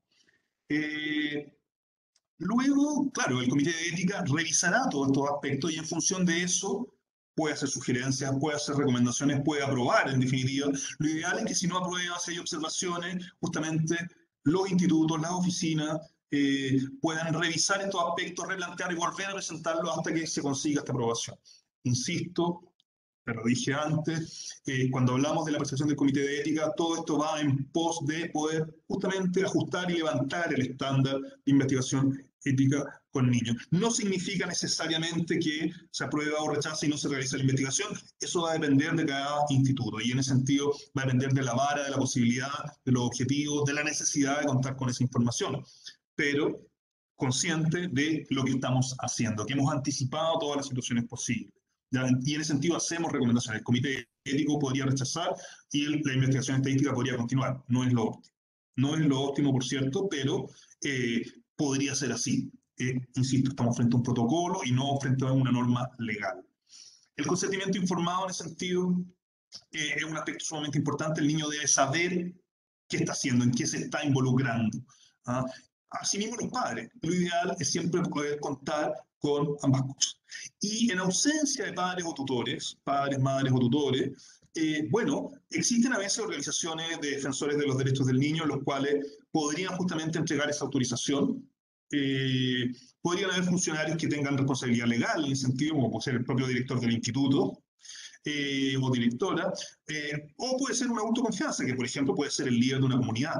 Luego, claro, el Comité de Ética revisará todos estos aspectos y en función de eso puede hacer sugerencias, puede hacer recomendaciones, puede aprobar, en definitiva. Lo ideal es que si no aprueba, si hay observaciones, justamente los institutos, las oficinas, puedan revisar estos aspectos, replantear y volver a presentarlos hasta que se consiga esta aprobación. Insisto, pero dije antes, cuando hablamos de la percepción del comité de ética, todo esto va en pos de poder justamente ajustar y levantar el estándar de investigación ética con niños. No significa necesariamente que se aprueba o rechaza y no se realiza la investigación, eso va a depender de cada instituto y en ese sentido va a depender de la vara, de la posibilidad, de los objetivos, de la necesidad de contar con esa información. Pero consciente de lo que estamos haciendo, que hemos anticipado todas las situaciones posibles. ¿Ya? Y en ese sentido hacemos recomendaciones. El comité ético podría rechazar y la investigación estadística podría continuar. No es lo óptimo. No es lo óptimo, por cierto, pero podría ser así. Insisto, estamos frente a un protocolo y no frente a una norma legal. El consentimiento informado en ese sentido es un aspecto sumamente importante. El niño debe saber qué está haciendo, en qué se está involucrando. ¿Ah? Asimismo los padres. Lo ideal es siempre poder contar con ambas cosas. Y en ausencia de padres o tutores, padres, madres o tutores, bueno, existen a veces organizaciones de defensores de los derechos del niño, los cuales podrían justamente entregar esa autorización. Podrían haber funcionarios que tengan responsabilidad legal en ese sentido, como puede ser el propio director del instituto, o directora, o puede ser un adulto de confianza, que por ejemplo puede ser el líder de una comunidad.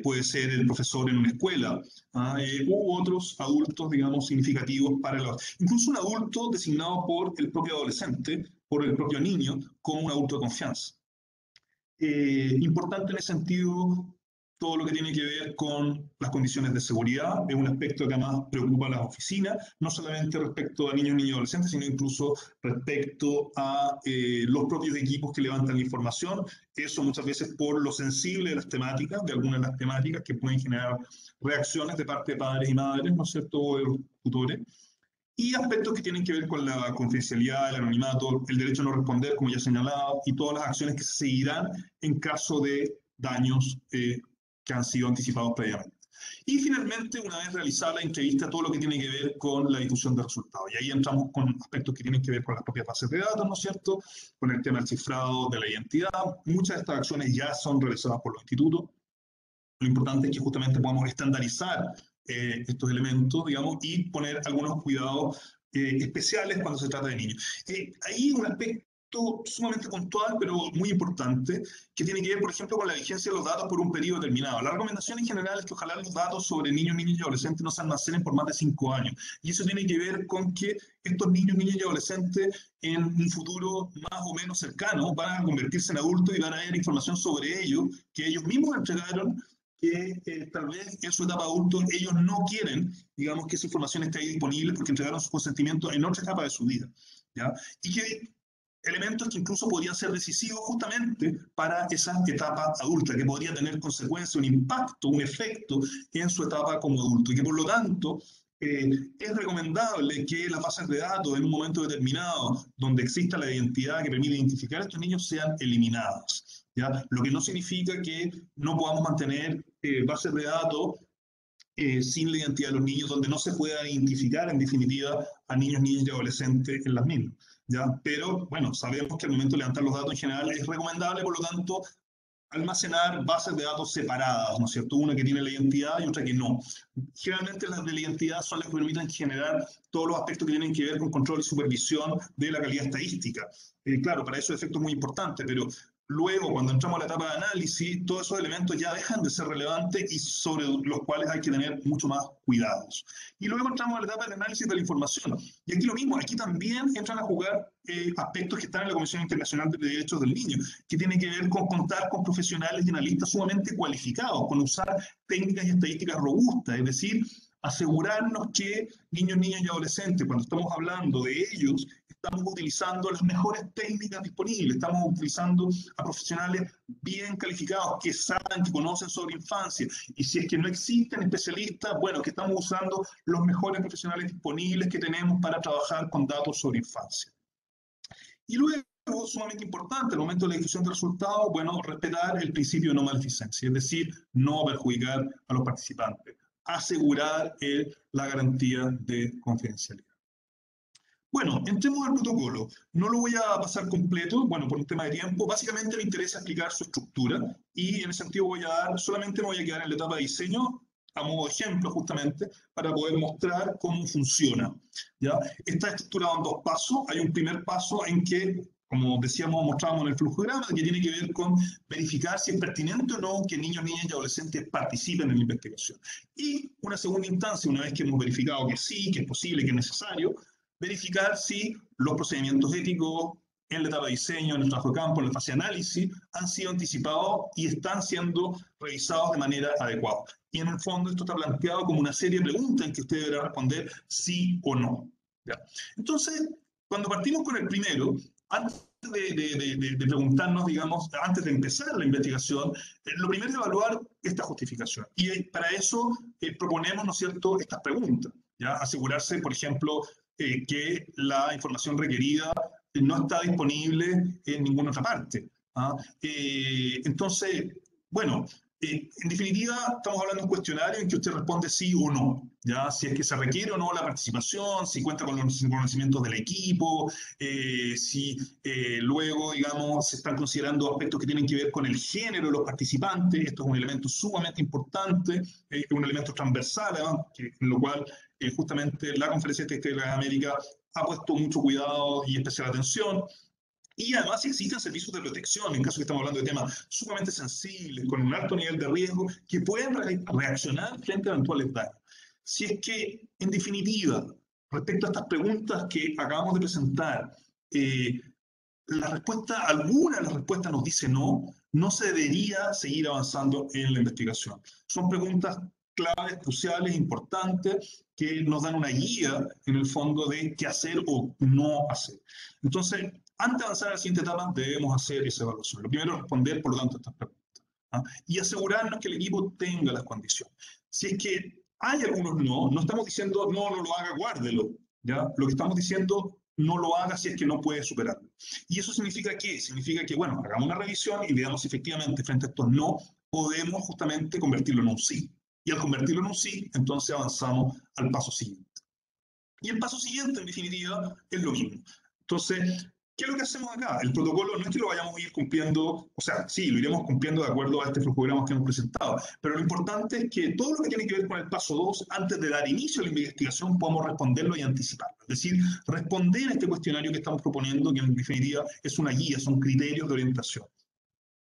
Puede ser el profesor en una escuela, u otros adultos, digamos, significativos para los... Incluso un adulto designado por el propio adolescente, por el propio niño, como un adulto de confianza. Importante en ese sentido todo lo que tiene que ver con las condiciones de seguridad, es un aspecto que además preocupa a las oficinas, no solamente respecto a niños, niñas y adolescentes, sino incluso respecto a los propios equipos que levantan la información, eso muchas veces por lo sensible de las temáticas, de algunas de las temáticas que pueden generar reacciones de parte de padres y madres, ¿no es cierto?, o de los tutores. Y aspectos que tienen que ver con la confidencialidad, el anonimato, el derecho a no responder, como ya señalado, y todas las acciones que se seguirán en caso de daños que han sido anticipados previamente. Y finalmente, una vez realizada la entrevista, todo lo que tiene que ver con la difusión de resultados. Y ahí entramos con aspectos que tienen que ver con las propias bases de datos, ¿no es cierto?, con el tema del cifrado de la identidad. Muchas de estas acciones ya son realizadas por los institutos. Lo importante es que justamente podamos estandarizar estos elementos, digamos, y poner algunos cuidados especiales cuando se trata de niños. Ahí un aspecto sumamente puntual, pero muy importante, que tiene que ver, por ejemplo, con la vigencia de los datos por un periodo determinado. La recomendación en general es que ojalá los datos sobre niños, niñas y adolescentes no se almacenen por más de 5 años. Y eso tiene que ver con que estos niños, niñas y adolescentes en un futuro más o menos cercano van a convertirse en adultos y van a haber información sobre ellos que ellos mismos entregaron, que tal vez en su etapa adulto ellos no quieren, digamos, que esa información esté ahí disponible porque entregaron su consentimiento en otra etapa de su vida, ¿ya? Y que elementos que incluso podrían ser decisivos justamente para esa etapa adulta, que podría tener consecuencias, un impacto, un efecto en su etapa como adulto, y que por lo tanto es recomendable que las bases de datos en un momento determinado donde exista la identidad que permite identificar a estos niños sean eliminadas, ¿ya? Lo que no significa que no podamos mantener bases de datos sin la identidad de los niños, donde no se pueda identificar en definitiva a niños, niñas y adolescentes en las mismas, ¿ya? Pero bueno, sabemos que al momento de levantar los datos en general es recomendable, por lo tanto, almacenar bases de datos separadas, ¿no es cierto? Una que tiene la identidad y otra que no. Generalmente las de la identidad son las que permiten generar todos los aspectos que tienen que ver con control y supervisión de la calidad estadística. Claro, para eso efecto es muy importante, pero luego, cuando entramos a la etapa de análisis, todos esos elementos ya dejan de ser relevantes y sobre los cuales hay que tener mucho más cuidados. Y luego entramos a la etapa de análisis de la información. Y aquí lo mismo, aquí también entran a jugar aspectos que están en la Comisión Internacional de Derechos del Niño, que tienen que ver con contar con profesionales y analistas sumamente cualificados, con usar técnicas y estadísticas robustas, es decir, asegurarnos que niños, niñas y adolescentes, cuando estamos hablando de ellos, estamos utilizando las mejores técnicas disponibles, estamos utilizando a profesionales bien calificados, que saben, que conocen sobre infancia, y si es que no existen especialistas, bueno, que estamos usando los mejores profesionales disponibles que tenemos para trabajar con datos sobre infancia. Y luego, sumamente importante, al momento de la difusión de resultados, bueno, respetar el principio de no maleficencia, es decir, no perjudicar a los participantes, asegurar la garantía de confidencialidad. Bueno, entremos al protocolo. No lo voy a pasar completo, bueno, por un tema de tiempo. Básicamente me interesa explicar su estructura y en ese sentido solamente me voy a quedar en la etapa de diseño, a modo de ejemplo justamente para poder mostrar cómo funciona, ¿ya? Está estructurado en 2 pasos. Hay un primer paso en que, como decíamos, mostrábamos en el flujograma, que tiene que ver con verificar si es pertinente o no que niños, niñas y adolescentes participen en la investigación. Y una segunda instancia, una vez que hemos verificado que sí, que es posible, que es necesario, verificar si los procedimientos éticos en la etapa de diseño, en el trabajo de campo, en la fase de análisis, han sido anticipados y están siendo revisados de manera adecuada. Y en el fondo esto está planteado como una serie de preguntas en que usted deberá responder sí o no, ¿ya? Entonces, cuando partimos con el primero, antes de preguntarnos, digamos, antes de empezar la investigación, lo primero es evaluar esta justificación. Y para eso proponemos, ¿no es cierto?, estas preguntas, ¿ya? Asegurarse, por ejemplo, que la información requerida no está disponible en ninguna otra parte, ¿ah? Entonces, bueno, en definitiva, estamos hablando de un cuestionario en que usted responde sí o no, ¿ya? Si es que se requiere o no la participación, si cuenta con los conocimientos del equipo, si luego, digamos, se están considerando aspectos que tienen que ver con el género de los participantes. Esto es un elemento sumamente importante, un elemento transversal, en lo cual justamente la Conferencia Estadística de América ha puesto mucho cuidado y especial atención. Y además existen servicios de protección, en caso que estamos hablando de temas sumamente sensibles, con un alto nivel de riesgo, que pueden reaccionar frente a eventuales daños. Si es que, en definitiva, respecto a estas preguntas que acabamos de presentar, alguna de las respuestas nos dice no, no se debería seguir avanzando en la investigación. Son preguntas claves, cruciales, importantes, que nos dan una guía, en el fondo, de qué hacer o no hacer. Entonces, antes de avanzar a la siguiente etapa, debemos hacer esa evaluación. Lo primero es responder, por lo tanto, a estas preguntas, ¿ah? Y asegurarnos que el equipo tenga las condiciones. Si es que hay algunos no, no estamos diciendo no, no lo haga, guárdelo, ¿ya? Lo que estamos diciendo, no lo haga si es que no puede superarlo. ¿Y eso significa qué? Significa que, bueno, hagamos una revisión y veamos si efectivamente frente a estos no podemos justamente convertirlo en un sí. Y al convertirlo en un sí, entonces avanzamos al paso siguiente. Y el paso siguiente, en definitiva, es lo mismo. Entonces, ¿qué es lo que hacemos acá? El protocolo no es que lo vayamos a ir cumpliendo, o sea, sí, lo iremos cumpliendo de acuerdo a este flujograma que hemos presentado, pero lo importante es que todo lo que tiene que ver con el paso 2, antes de dar inicio a la investigación, podamos responderlo y anticiparlo. Es decir, responder a este cuestionario que estamos proponiendo, que en definitiva es una guía, son criterios de orientación,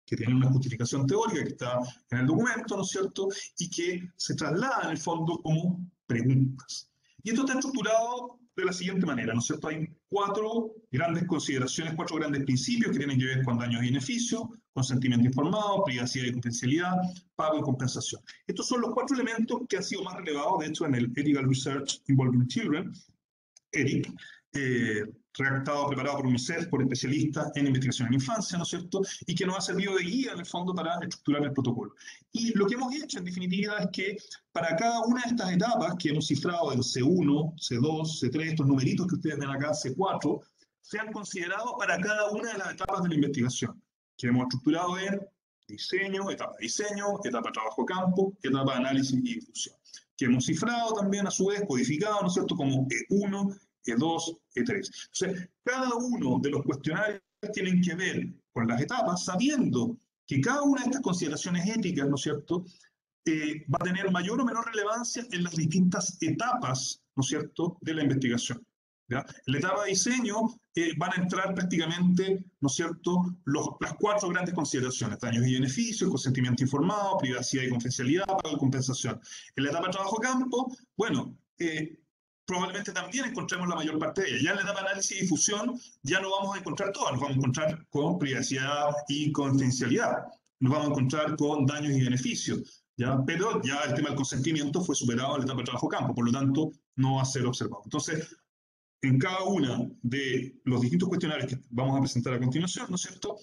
que tienen una justificación teórica que está en el documento, ¿no es cierto?, y que se traslada en el fondo como preguntas. Y esto está estructurado de la siguiente manera, ¿no es cierto? Hay 4 grandes consideraciones, 4 grandes principios que tienen que ver con daños y beneficios, consentimiento informado, privacidad y confidencialidad, pago y compensación. Estos son los 4 elementos que han sido más relevados, de hecho, en el Ethical Research Involving Children, ERIC, redactado, preparado por UNICEF, por especialistas en investigación en infancia, ¿no es cierto?, y que nos ha servido de guía, en el fondo, para estructurar el protocolo. Y lo que hemos hecho, en definitiva, es que para cada una de estas etapas que hemos cifrado en C1, C2, C3, estos numeritos que ustedes ven acá, C4, se han considerado para cada una de las etapas de la investigación, que hemos estructurado en diseño, etapa de diseño, etapa de trabajo campo, etapa de análisis y difusión, que hemos cifrado también, a su vez, codificado, ¿no es cierto?, como E1, E2, E3. Entonces, cada uno de los cuestionarios tienen que ver con las etapas, sabiendo que cada una de estas consideraciones éticas, ¿no es cierto?, va a tener mayor o menor relevancia en las distintas etapas, ¿no es cierto?, de la investigación, ¿ya? En la etapa de diseño van a entrar prácticamente, ¿no es cierto?, las 4 grandes consideraciones: daños y beneficios, consentimiento informado, privacidad y confidencialidad, pago y compensación. En la etapa de trabajo campo, bueno, probablemente también encontremos la mayor parte de ellas. Ya en la etapa de análisis y difusión ya no vamos a encontrar todas, nos vamos a encontrar con privacidad y confidencialidad, nos vamos a encontrar con daños y beneficios, ¿ya? Pero ya el tema del consentimiento fue superado en la etapa de trabajo campo, por lo tanto no va a ser observado. Entonces, en cada uno de los distintos cuestionarios que vamos a presentar a continuación, ¿no es cierto?,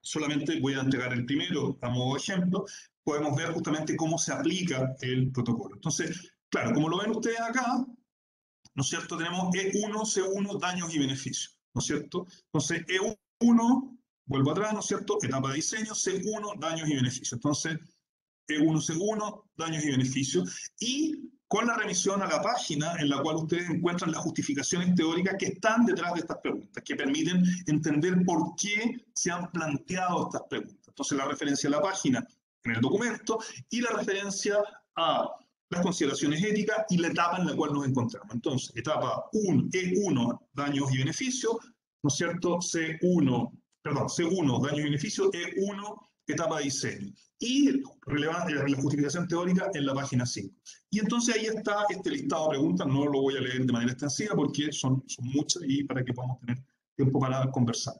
solamente voy a entregar el primero a modo de ejemplo, podemos ver justamente cómo se aplica el protocolo. Entonces, claro, como lo ven ustedes acá, ¿no es cierto?, tenemos E1, C1, daños y beneficios, ¿no es cierto? Entonces, E1, vuelvo atrás, ¿no es cierto?, etapa de diseño, C1, daños y beneficios. Entonces, E1, C1, daños y beneficios, y con la remisión a la página en la cual ustedes encuentran las justificaciones teóricas que están detrás de estas preguntas, que permiten entender por qué se han planteado estas preguntas. Entonces, la referencia a la página en el documento y la referencia a las consideraciones éticas y la etapa en la cual nos encontramos. Entonces, etapa 1, E1, daños y beneficios, ¿no es cierto? C1, daños y beneficios, E1, etapa de diseño. Y la justificación teórica en la página 5. Y entonces ahí está este listado de preguntas, no lo voy a leer de manera extensiva porque son muchas y para que podamos tener tiempo para conversar.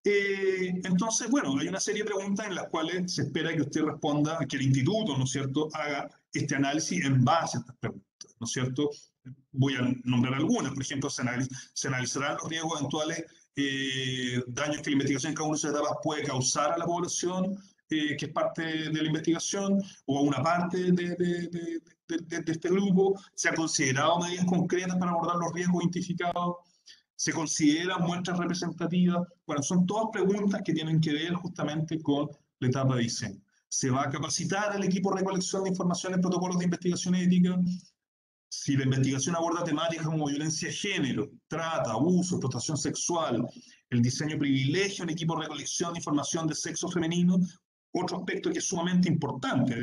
Entonces, bueno, hay una serie de preguntas en las cuales se espera que usted responda, que el instituto, ¿no es cierto?, haga este análisis en base a estas preguntas, ¿no es cierto? Voy a nombrar algunas, por ejemplo, se analizarán los riesgos eventuales, daños que la investigación en cada una de sus etapas puede causar a la población, que es parte de la investigación, o a una parte de este grupo. Se han considerado medidas concretas para abordar los riesgos identificados. ¿Se consideran muestras representativas? Bueno, son todas preguntas que tienen que ver justamente con la etapa de diseño. ¿Se va a capacitar al equipo de recolección de información en protocolos de investigación ética? Si la investigación aborda temáticas como violencia de género, trata, abuso, explotación sexual, el diseño privilegio en equipo de recolección de información de sexo femenino, otro aspecto que es sumamente importante.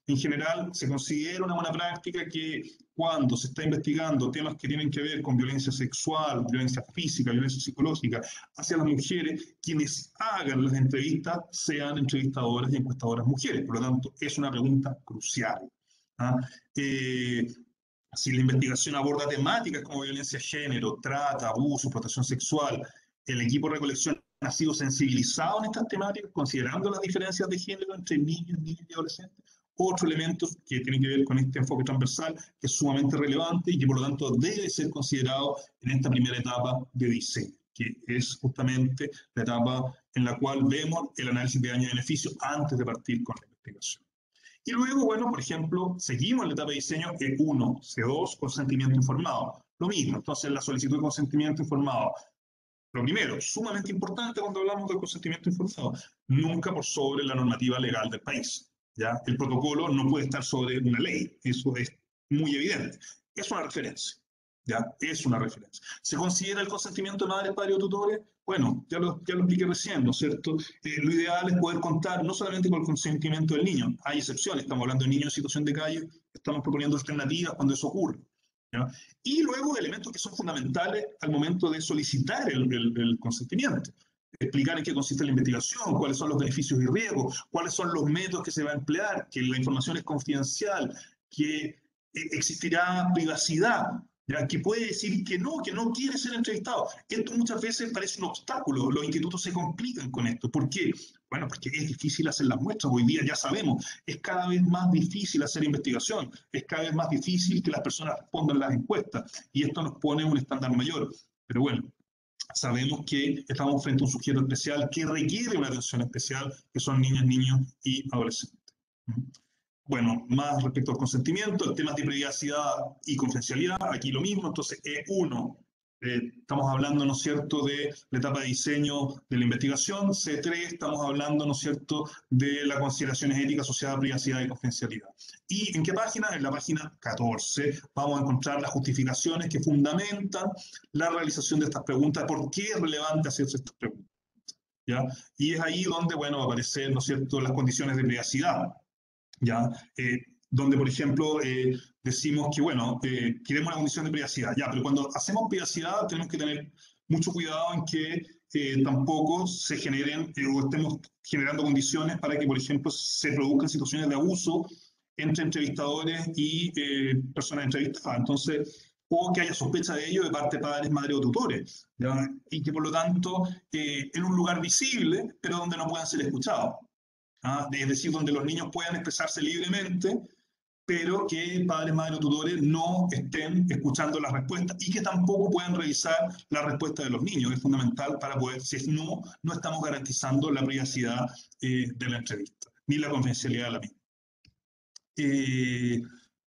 En general, se considera una buena práctica que cuando se está investigando temas que tienen que ver con violencia sexual, violencia física, violencia psicológica hacia las mujeres, quienes hagan las entrevistas sean entrevistadoras y encuestadoras mujeres. Por lo tanto, es una pregunta crucial. Si la investigación aborda temáticas como violencia de género, trata, abuso, explotación sexual, el equipo de recolección ha sido sensibilizado en estas temáticas, considerando las diferencias de género entre niños, niñas y adolescentes. Otro elemento que tiene que ver con este enfoque transversal, que es sumamente relevante y que por lo tanto debe ser considerado en esta primera etapa de diseño, que es justamente la etapa en la cual vemos el análisis de daño y beneficio antes de partir con la investigación. Y luego, bueno, por ejemplo, seguimos en la etapa de diseño E1, C2, consentimiento informado. Lo mismo, entonces la solicitud de consentimiento informado. Lo primero, sumamente importante cuando hablamos de consentimiento informado, nunca por sobre la normativa legal del país. ¿Ya? El protocolo no puede estar sobre una ley, eso es muy evidente. Es una referencia. ¿Ya? Es una referencia. ¿Se considera el consentimiento de madres, padres o tutores? Bueno, ya lo expliqué recién, ¿no es cierto? Lo ideal es poder contar no solamente con el consentimiento del niño, hay excepciones, estamos hablando de niños en situación de calle, estamos proponiendo alternativas cuando eso ocurre. ¿Ya? Y luego elementos que son fundamentales al momento de solicitar el consentimiento. Explicar en qué consiste la investigación, cuáles son los beneficios y riesgos, cuáles son los métodos que se va a emplear, que la información es confidencial, que existirá privacidad, ¿ya? Que puede decir que no quiere ser entrevistado. Esto muchas veces parece un obstáculo, los institutos se complican con esto. ¿Por qué? Bueno, porque es difícil hacer las muestras, hoy día ya sabemos, es cada vez más difícil hacer investigación, es cada vez más difícil que las personas respondan las encuestas, y esto nos pone un estándar mayor. Pero bueno, sabemos que estamos frente a un sujeto especial que requiere una atención especial, que son niñas, niños y adolescentes. Bueno, más respecto al consentimiento, temas de privacidad y confidencialidad, aquí lo mismo, entonces E1, estamos hablando, ¿no es cierto?, de la etapa de diseño de la investigación, C3, estamos hablando, ¿no es cierto?, de las consideraciones éticas asociadas a privacidad y confidencialidad. ¿Y en qué página? En la página 14 vamos a encontrar las justificaciones que fundamentan la realización de estas preguntas, por qué es relevante hacerse estas preguntas, ¿ya? Y es ahí donde, bueno, va a aparecer, ¿no es cierto?, las condiciones de privacidad, ¿ya? Donde, por ejemplo, decimos que, bueno, queremos una condición de privacidad, ya, pero cuando hacemos privacidad tenemos que tener mucho cuidado en que tampoco se generen o estemos generando condiciones para que, por ejemplo, se produzcan situaciones de abuso entre entrevistadores y personas entrevistadas. Entonces, o que haya sospecha de ello de parte de padres, madres o tutores, ¿ya? Y que, por lo tanto, en un lugar visible, pero donde no puedan ser escuchados. Es decir, donde los niños puedan expresarse libremente, pero que padres, madres o tutores no estén escuchando las respuestas y que tampoco puedan revisar la respuesta de los niños. Es fundamental para poder, si no estamos garantizando la privacidad de la entrevista, ni la confidencialidad de la misma.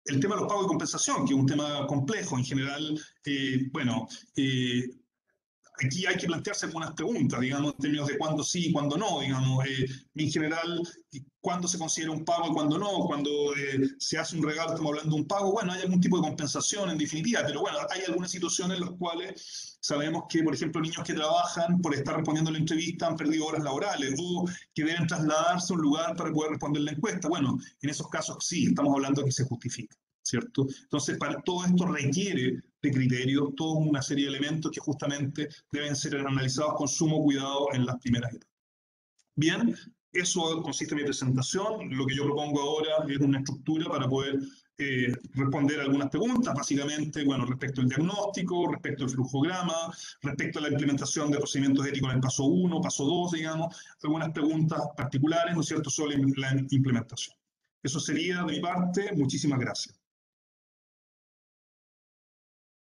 El tema de los pagos de compensación, que es un tema complejo, en general, bueno, aquí hay que plantearse algunas preguntas, digamos, en términos de cuándo sí y cuándo no, digamos, en general, cuándo se considera un pago y cuándo no, cuando se hace un regalo, estamos hablando de un pago, bueno, hay algún tipo de compensación en definitiva, pero bueno, hay algunas situaciones en las cuales sabemos que, por ejemplo, niños que trabajan por estar respondiendo la entrevista han perdido horas laborales o que deben trasladarse a un lugar para poder responder la encuesta. Bueno, en esos casos sí, estamos hablando de que se justifica. ¿cierto? Entonces, para todo esto requiere de criterios, toda una serie de elementos que justamente deben ser analizados con sumo cuidado en las primeras etapas. Bien, eso consiste en mi presentación. Lo que yo propongo ahora es una estructura para poder responder algunas preguntas, básicamente, bueno, respecto al diagnóstico, respecto al flujograma, respecto a la implementación de procedimientos éticos en el paso 1, paso 2, digamos, algunas preguntas particulares, ¿no es cierto?, sobre la implementación. Eso sería de mi parte. Muchísimas gracias.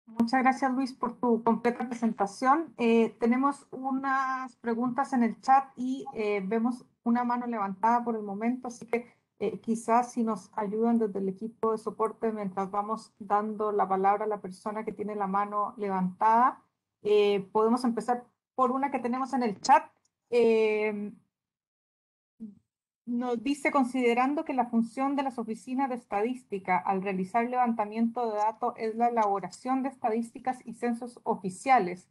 Muchas gracias, Luis, por tu completa presentación. Tenemos unas preguntas en el chat y vemos una mano levantada por el momento, así que quizás si nos ayudan desde el equipo de soporte mientras vamos dando la palabra a la persona que tiene la mano levantada, podemos empezar por una que tenemos en el chat. Nos dice, considerando que la función de las oficinas de estadística al realizar levantamiento de datos es la elaboración de estadísticas y censos oficiales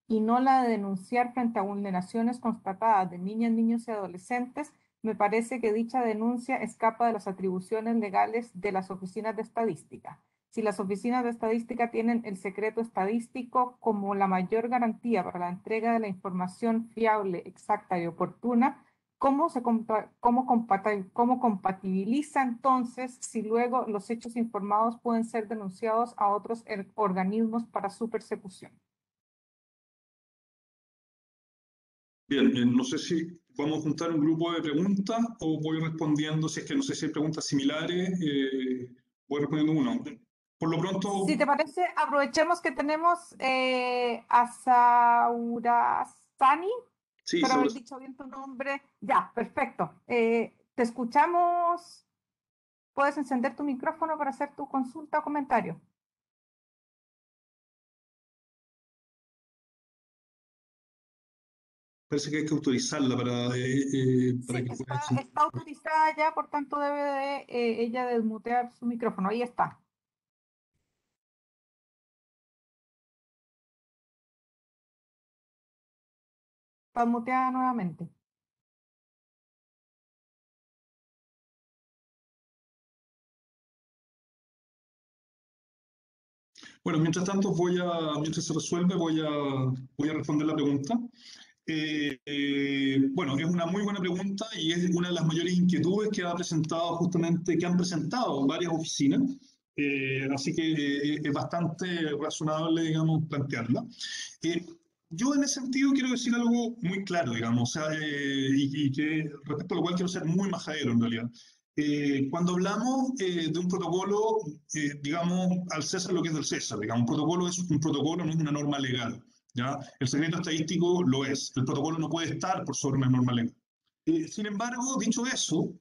y no la de denunciar frente a vulneraciones constatadas de niñas, niños y adolescentes, me parece que dicha denuncia escapa de las atribuciones legales de las oficinas de estadística. Si las oficinas de estadística tienen el secreto estadístico como la mayor garantía para la entrega de la información fiable, exacta y oportuna, ¿cómo compatibiliza entonces si luego los hechos informados pueden ser denunciados a otros organismos para su persecución? Bien, no sé si vamos a juntar un grupo de preguntas o voy respondiendo, si es que no sé si hay preguntas similares, voy respondiendo uno. Por lo pronto... Si te parece, aprovechemos que tenemos a Saurasani. Sí, Espero haber dicho bien tu nombre. Ya, perfecto. Te escuchamos. Puedes encender tu micrófono para hacer tu consulta o comentario. Parece que hay que autorizarla para Sí, que está autorizada ya, por tanto debe de ella desmutear su micrófono. Ahí está. Está muteada nuevamente. Bueno, mientras tanto, mientras se resuelve, voy a responder la pregunta. Bueno, es una muy buena pregunta y es una de las mayores inquietudes que han presentado varias oficinas. Así que es bastante razonable, digamos, plantearla. Yo en ese sentido quiero decir algo muy claro, digamos, o sea, y que respecto a lo cual quiero ser muy majadero en realidad. Cuando hablamos de un protocolo, digamos, al César lo que es del César, digamos, un protocolo es un protocolo, no es una norma legal, ¿ya? El secreto estadístico lo es, el protocolo no puede estar por sobre una norma legal. Sin embargo, dicho eso,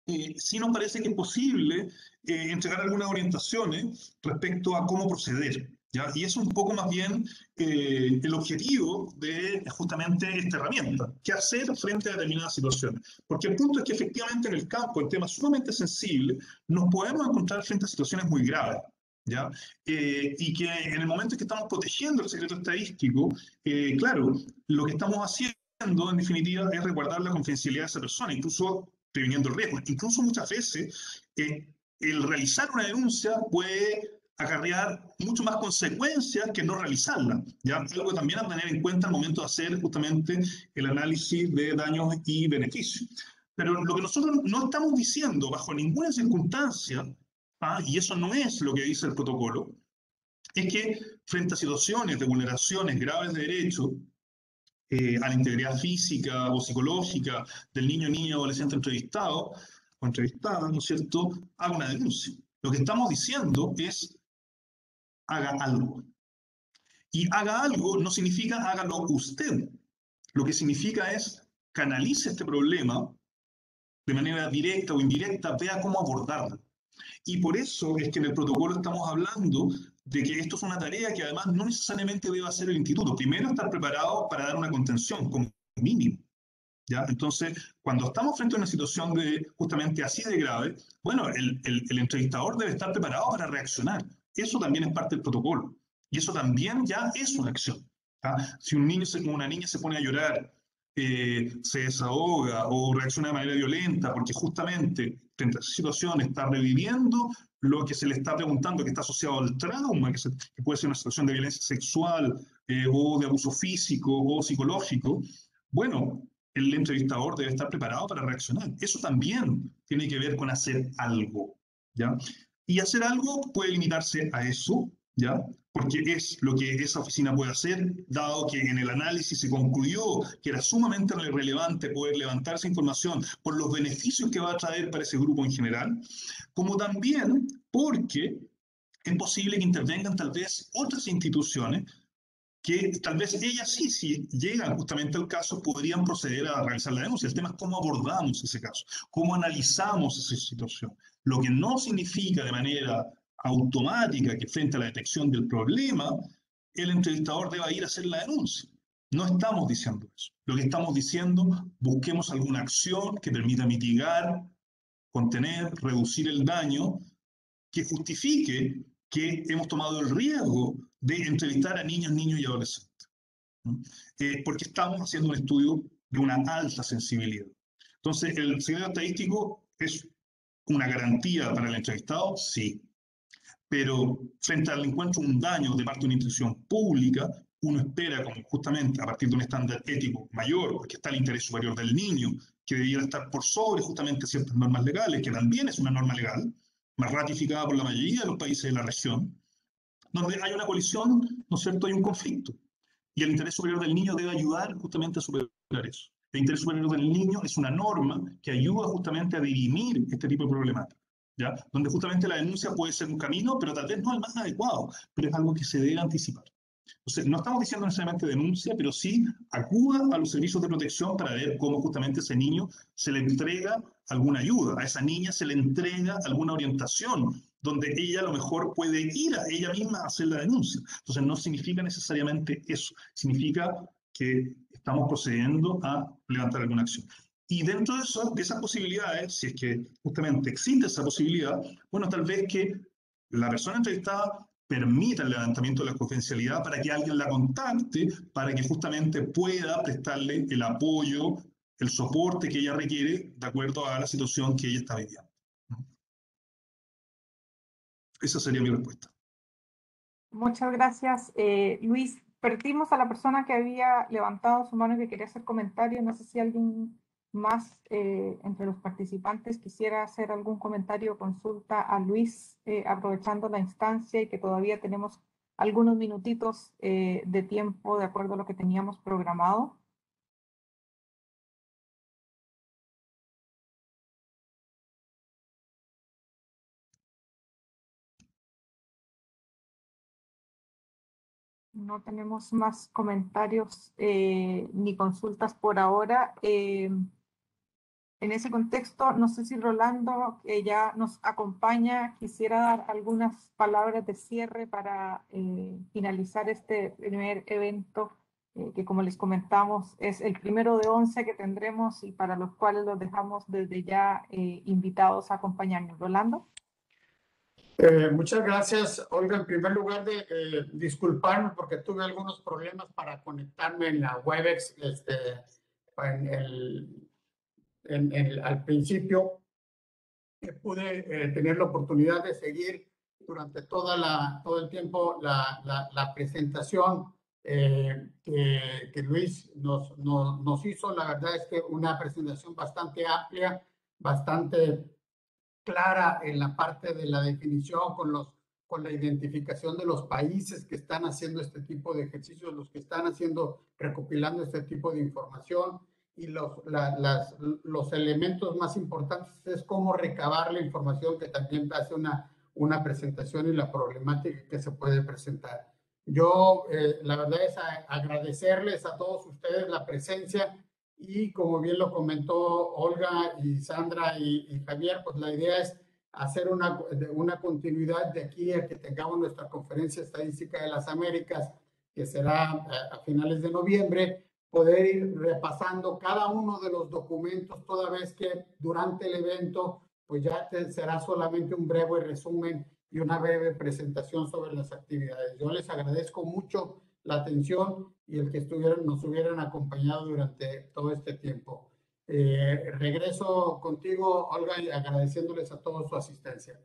sí nos parece que es posible entregar algunas orientaciones respecto a cómo proceder, ¿ya? Y es un poco más bien el objetivo de justamente esta herramienta, qué hacer frente a determinadas situaciones. Porque el punto es que efectivamente en el campo, en temas sumamente sensibles, nos podemos encontrar frente a situaciones muy graves, ¿ya? Y que en el momento en que estamos protegiendo el secreto estadístico, claro, lo que estamos haciendo en definitiva es resguardar la confidencialidad de esa persona, incluso previniendo el riesgo. Incluso muchas veces el realizar una denuncia puede acarrear mucho más consecuencias que no realizarla, ¿ya? Algo también a tener en cuenta al momento de hacer justamente el análisis de daños y beneficios. Pero lo que nosotros no estamos diciendo bajo ninguna circunstancia, y eso no es lo que dice el protocolo, es que frente a situaciones de vulneraciones graves de derechos, a la integridad física o psicológica del niño, niña o adolescente entrevistado o entrevistada, ¿no es cierto?, haga una denuncia. Lo que estamos diciendo es haga algo. Y haga algo no significa hágalo usted. Lo que significa es canalice este problema de manera directa o indirecta, vea cómo abordarlo. Y por eso es que en el protocolo estamos hablando de que esto es una tarea que además no necesariamente debe hacer el instituto. Primero, estar preparado para dar una contención, como mínimo, ¿ya? Entonces, cuando estamos frente a una situación justamente así de grave, bueno, el entrevistador debe estar preparado para reaccionar. Eso también es parte del protocolo. Y eso también ya es una acción, ¿ya? Si un niño o una niña se pone a llorar, se desahoga o reacciona de manera violenta porque justamente frente a esa situación está reviviendo lo que se le está preguntando, que está asociado al trauma, que puede ser una situación de violencia sexual o de abuso físico o psicológico, bueno, el entrevistador debe estar preparado para reaccionar. Eso también tiene que ver con hacer algo, ¿ya? Y hacer algo puede limitarse a eso, ¿ya? Porque es lo que esa oficina puede hacer, dado que en el análisis se concluyó que era sumamente relevante poder levantar esa información por los beneficios que va a traer para ese grupo en general, como también porque es posible que intervengan tal vez otras instituciones que tal vez ellas sí, si llegan justamente al caso, podrían proceder a realizar la denuncia. El tema es cómo abordamos ese caso, cómo analizamos esa situación. Lo que no significa de manera automática que frente a la detección del problema, el entrevistador deba ir a hacer la denuncia. No estamos diciendo eso. Lo que estamos diciendo, busquemos alguna acción que permita mitigar, contener, reducir el daño, que justifique que hemos tomado el riesgo de entrevistar a niños y adolescentes, ¿no? Porque estamos haciendo un estudio de una alta sensibilidad. Entonces, ¿el secreto estadístico es una garantía para el entrevistado? Sí. Pero frente al encuentro un daño de parte de una institución pública, uno espera, como justamente a partir de un estándar ético mayor, porque está el interés superior del niño, que debiera estar por sobre justamente ciertas normas legales, que también es una norma legal, más ratificada por la mayoría de los países de la región, donde hay una colisión, ¿no es cierto?, hay un conflicto. Y el interés superior del niño debe ayudar justamente a superar eso. El interés superior del niño es una norma que ayuda justamente a dirimir este tipo de problemáticas, ¿ya? Donde justamente la denuncia puede ser un camino, pero tal vez no el más adecuado, pero es algo que se debe anticipar. Entonces, no estamos diciendo necesariamente denuncia, pero sí acuda a los servicios de protección para ver cómo justamente a ese niño se le entrega alguna ayuda, a esa niña se le entrega alguna orientación, donde ella a lo mejor puede ir a ella misma a hacer la denuncia. Entonces, no significa necesariamente eso, significa que estamos procediendo a levantar alguna acción. Y dentro de esas posibilidades, si es que justamente existe esa posibilidad, bueno, tal vez que la persona entrevistada permita el levantamiento de la confidencialidad para que alguien la contacte, para que justamente pueda prestarle el apoyo, el soporte que ella requiere de acuerdo a la situación que ella está viviendo. Esa sería mi respuesta. Muchas gracias, Luis. Perdimos a la persona que había levantado su mano y que quería hacer comentario. No sé si alguien más entre los participantes quisiera hacer algún comentario o consulta a Luis, aprovechando la instancia y que todavía tenemos algunos minutitos de tiempo de acuerdo a lo que teníamos programado. No tenemos más comentarios ni consultas por ahora. En ese contexto, no sé si Rolando, que ya nos acompaña, quisiera dar algunas palabras de cierre para finalizar este primer evento, que como les comentamos, es el primero de 11 que tendremos y para los cuales los dejamos desde ya invitados a acompañarnos. Rolando. Muchas gracias, Olga. En primer lugar, disculparme porque tuve algunos problemas para conectarme en la Webex al principio. Pude tener la oportunidad de seguir durante todo el tiempo la presentación que Luis nos hizo. La verdad es que una presentación bastante amplia, bastante clara en la parte de la definición con la identificación de los países que están haciendo este tipo de ejercicios, los que están recopilando este tipo de información, y los elementos más importantes es cómo recabar la información, que también hace una presentación y la problemática que se puede presentar. Yo, la verdad es agradecerles a todos ustedes la presencia. Y como bien lo comentó Olga y Sandra y Javier, pues la idea es hacer una continuidad de aquí a que tengamos nuestra conferencia estadística de las Américas, que será a finales de noviembre, poder ir repasando cada uno de los documentos, toda vez que durante el evento pues ya será solamente un breve resumen y una breve presentación sobre las actividades. Yo les agradezco mucho la atención y el que nos hubieran acompañado durante todo este tiempo. Regreso contigo, Olga, y agradeciéndoles a todos su asistencia.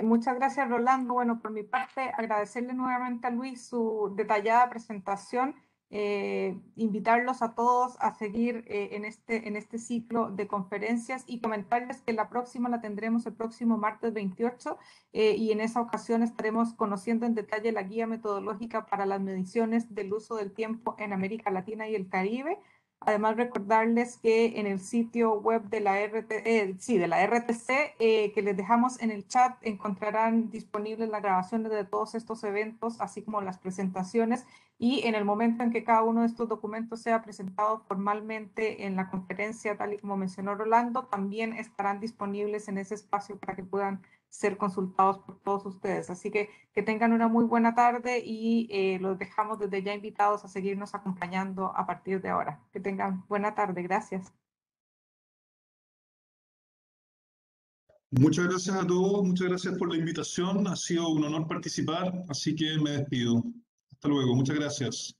Muchas gracias, Rolando. Bueno, por mi parte, agradecerle nuevamente a Luis su detallada presentación, invitarlos a todos a seguir en este ciclo de conferencias y comentarles que la próxima la tendremos el próximo martes 28 y en esa ocasión estaremos conociendo en detalle la guía metodológica para las mediciones del uso del tiempo en América Latina y el Caribe. Además, recordarles que en el sitio web de la RTC, que les dejamos en el chat, encontrarán disponibles las grabaciones de todos estos eventos, así como las presentaciones, y en el momento en que cada uno de estos documentos sea presentado formalmente en la conferencia, tal y como mencionó Rolando, también estarán disponibles en ese espacio para que puedan ser consultados por todos ustedes. Así que tengan una muy buena tarde y los dejamos desde ya invitados a seguirnos acompañando a partir de ahora. Que tengan buena tarde. Gracias. Muchas gracias a todos, muchas gracias por la invitación. Ha sido un honor participar, así que me despido. Hasta luego, muchas gracias.